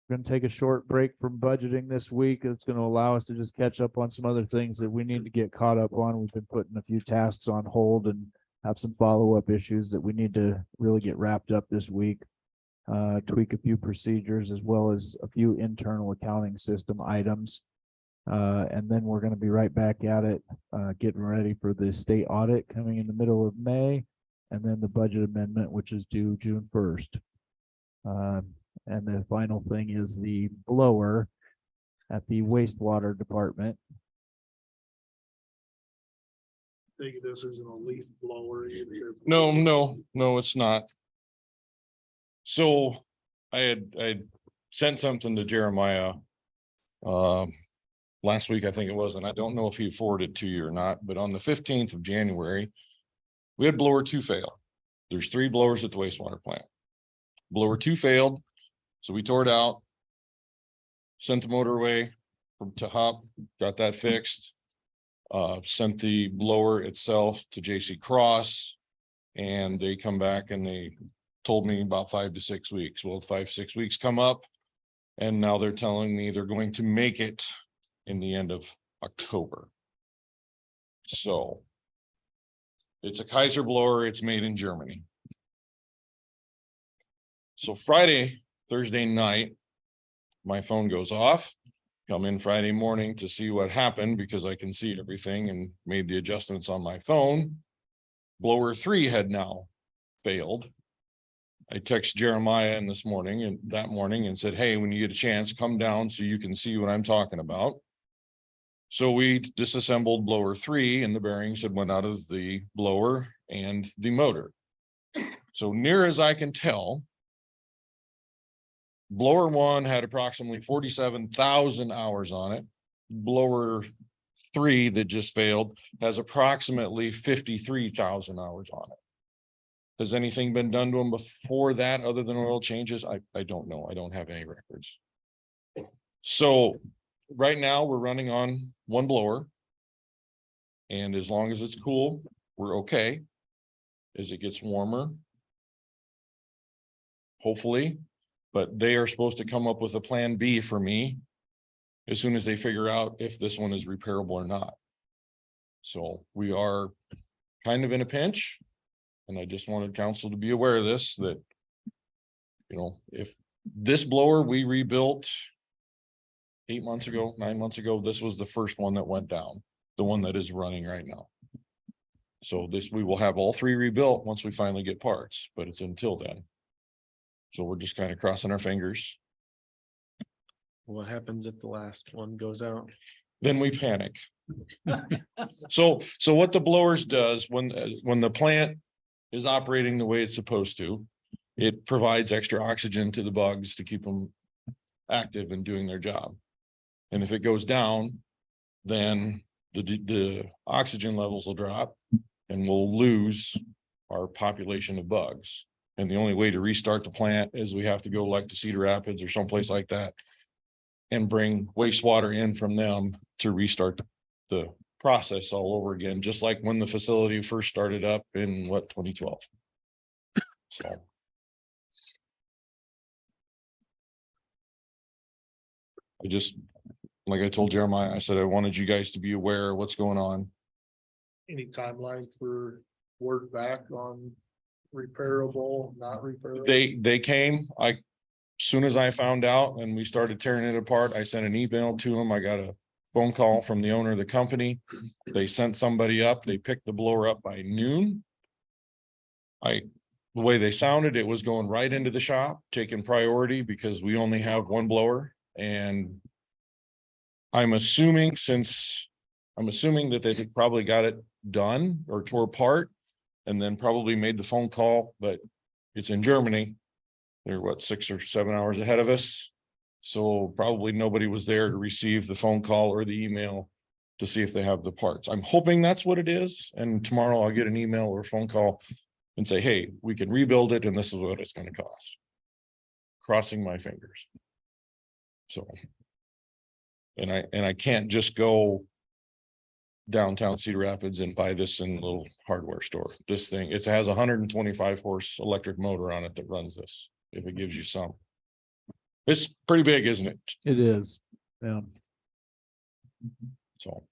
We're gonna take a short break from budgeting this week. It's gonna allow us to just catch up on some other things that we need to get caught up on. We've been putting a few tasks on hold and have some follow-up issues that we need to really get wrapped up this week. Tweak a few procedures as well as a few internal accounting system items. And then we're gonna be right back at it, getting ready for the state audit coming in the middle of May. And then the budget amendment, which is due June 1st. And the final thing is the blower at the wastewater department. Think this isn't a leaf blower either. No, it's not. So I sent something to Jeremiah. Last week, I think it was, and I don't know if he forwarded to you or not, but on the 15th of January. We had blower 2 fail. There's 3 blowers at the wastewater plant. Blower 2 failed, so we tore it out. Sent the motor away to Hop, got that fixed. Sent the blower itself to JC Cross. And they come back and they told me about 5 to 6 weeks. Well, 5-6 weeks come up. And now they're telling me they're going to make it in the end of October. So. It's a Kaiser blower. It's made in Germany. So Thursday night, my phone goes off. Come in Friday morning to see what happened because I can see everything and made the adjustments on my phone. Blower 3 had now failed. I text Jeremiah in that morning and said, hey, when you get a chance, come down so you can see what I'm talking about. So we disassembled blower 3 and the bearings had went out of the blower and the motor. So near as I can tell, blower 1 had approximately 47,000 hours on it. Blower 3 that just failed has approximately 53,000 hours on it. Has anything been done to them before that other than oil changes? I don't know. I don't have any records. So right now we're running on one blower. And as long as it's cool, we're okay. As it gets warmer, hopefully, but they are supposed to come up with a plan B for me as soon as they figure out if this one is repairable or not. So we are kind of in a pinch. And I just wanted council to be aware of this, that, you know, if this blower we rebuilt 8 months ago, 9 months ago, this was the first one that went down, the one that is running right now. So this, we will have all 3 rebuilt once we finally get parts, but it's until then. So we're just kind of crossing our fingers. What happens if the last one goes out? Then we panic. So what the blowers does when the plant is operating the way it's supposed to, it provides extra oxygen to the bugs to keep them active and doing their job. And if it goes down, then the oxygen levels will drop and we'll lose our population of bugs. And the only way to restart the plant is we have to go like to Cedar Rapids or someplace like that and bring wastewater in from them to restart the process all over again, just like when the facility first started up in 2012. So. I just, like I told Jeremiah, I said, I wanted you guys to be aware of what's going on. Any timeline for word back on repairable, not repairable? They came, soon as I found out and we started tearing it apart, I sent an email to them. I got a phone call from the owner of the company. They sent somebody up, they picked the blower up by noon. The way they sounded, it was going right into the shop, taking priority because we only have one blower. And I'm assuming that they probably got it done or tore apart and then probably made the phone call, but it's in Germany. They're what, 6 or 7 hours ahead of us. So probably nobody was there to receive the phone call or the email to see if they have the parts. I'm hoping that's what it is. And tomorrow I'll get an email or a phone call and say, hey, we can rebuild it and this is what it's going to cost. Crossing my fingers. So, and I can't just go downtown Cedar Rapids and buy this in a little hardware store. This thing, it has a 125 horse electric motor on it that runs this, if it gives you some. It's pretty big, isn't it? It is. Yeah. So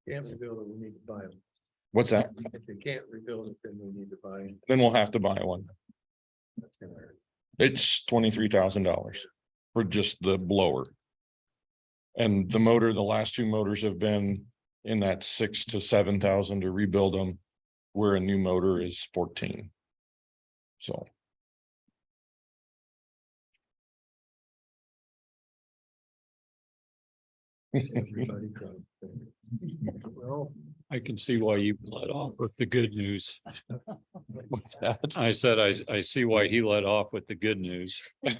Can't rebuild it, we need to buy them. what's that? If they can't rebuild it, then we need to buy them. Then we'll have to buy one. That's gonna hurt. It's $23,000 for just the blower. And the motor, the last 2 motors have been in that 6,000 to 7,000 to rebuild them, where a new motor is 14. So. Everybody cried. Well, I can see why you let off with the good news. I said, I see why he let off with the good news. I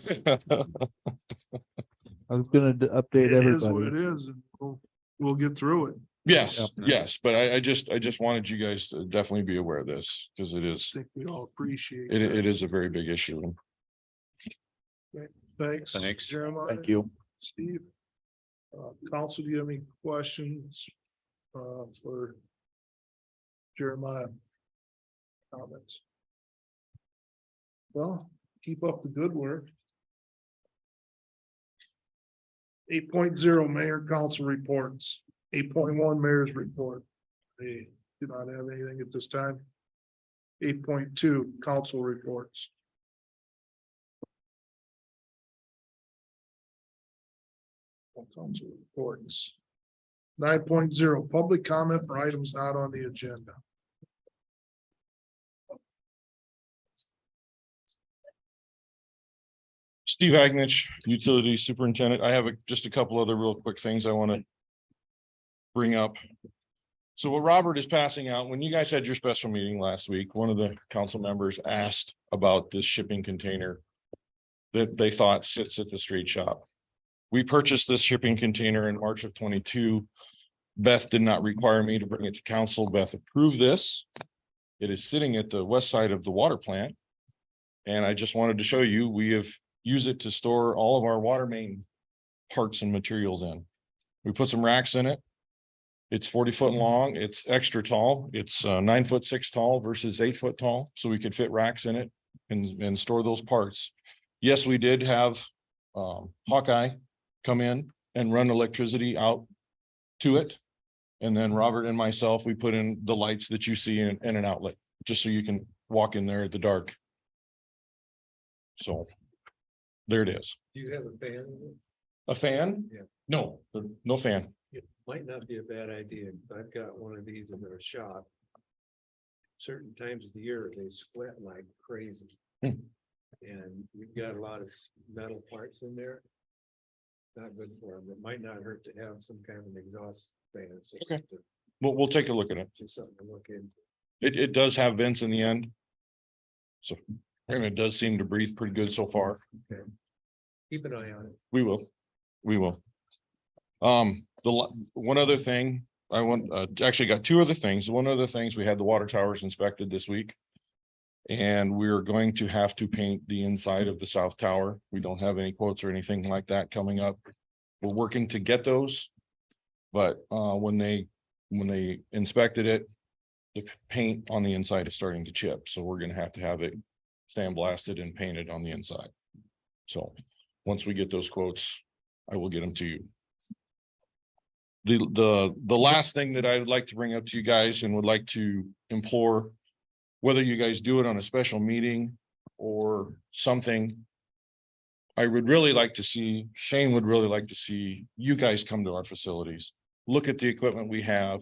was gonna update it is what it everybody. is, and we'll get through it. Yes, yes, but I just wanted you guys to definitely be aware of this, because it is, I think we all appreciate it is a very big issue. Thanks. Thanks. Jeremiah. Thank you. Steve. Council, do you have any questions for Jeremiah? Comments? Well, keep up the good work. 8.0 Mayor Council reports. 8.1 Mayor's report. They do not have anything at this time. 8.2 Council reports. Council reports. 9.0 Public comment for items not on the agenda. Steve Agnich, Utilities Superintendent. I have just a couple other real quick things I want to bring up. So what Robert is passing out, when you guys had your special meeting last week, one of the council members asked about this shipping container that they thought sits at the street shop. We purchased this shipping container in March of 22. Beth did not require me to bring it to council. Beth approved this. It is sitting at the west side of the water plant. And I just wanted to show you, we have used it to store all of our water main parts and materials in. We put some racks in it. It's 40 foot long. It's extra tall. It's 9'6" tall versus 8 foot tall. So we could fit racks in it and store those parts. Yes, we did have Hawkeye come in and run electricity out to it. And then Robert and myself, we put in the lights that you see in an outlet, just so you can walk in there at the dark. So there it is. Do you have a fan? A fan? Yeah. No, no fan. It might not be a bad idea. I've got one of these in our shop. Certain times of the year, they sweat like crazy. And you've got a lot of metal parts in there. Not good for them. It might not hurt to have some kind of an exhaust fan. So Okay. We'll take a look at it. just something to look in. It does have vents in the end. So, and it does seem to breathe pretty good so far. Okay. Keep an eye on it. We will. One other thing, I want, actually got two other things. One of the things, we had the water towers inspected this week. And we're going to have to paint the inside of the south tower. We don't have any quotes or anything like that coming up. We're working to get those. But when they inspected it, the paint on the inside is starting to chip. So we're gonna have to have it sandblasted and painted on the inside. So once we get those quotes, I will get them to you. The last thing that I would like to bring up to you guys and would like to implore, whether you guys do it on a special meeting or something, I would really like to see, Shane would really like to see you guys come to our facilities, look at the equipment we have,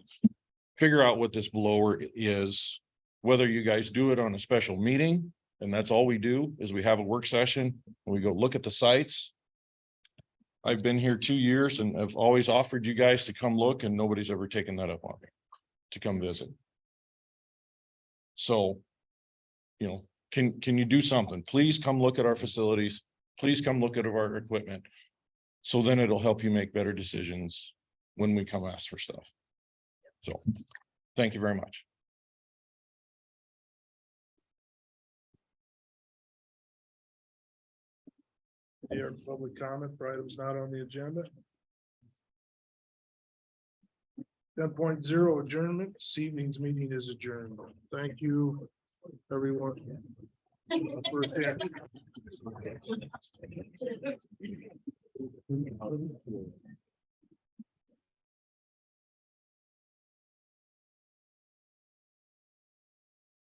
figure out what this blower is, whether you guys do it on a special meeting, and that's all we do is we have a work session and we go look at the sites. I've been here 2 years and I've always offered you guys to come look, and nobody's ever taken that up on me to come visit. So, you know, can you do something? Please come look at our facilities. Please come look at our equipment. So then it'll help you make better decisions when we come ask for stuff. So, thank you very much. Here, public comment for items not on the agenda. 10.0 adjournment. This evening's meeting is adjourned. Thank you, everyone. For attending.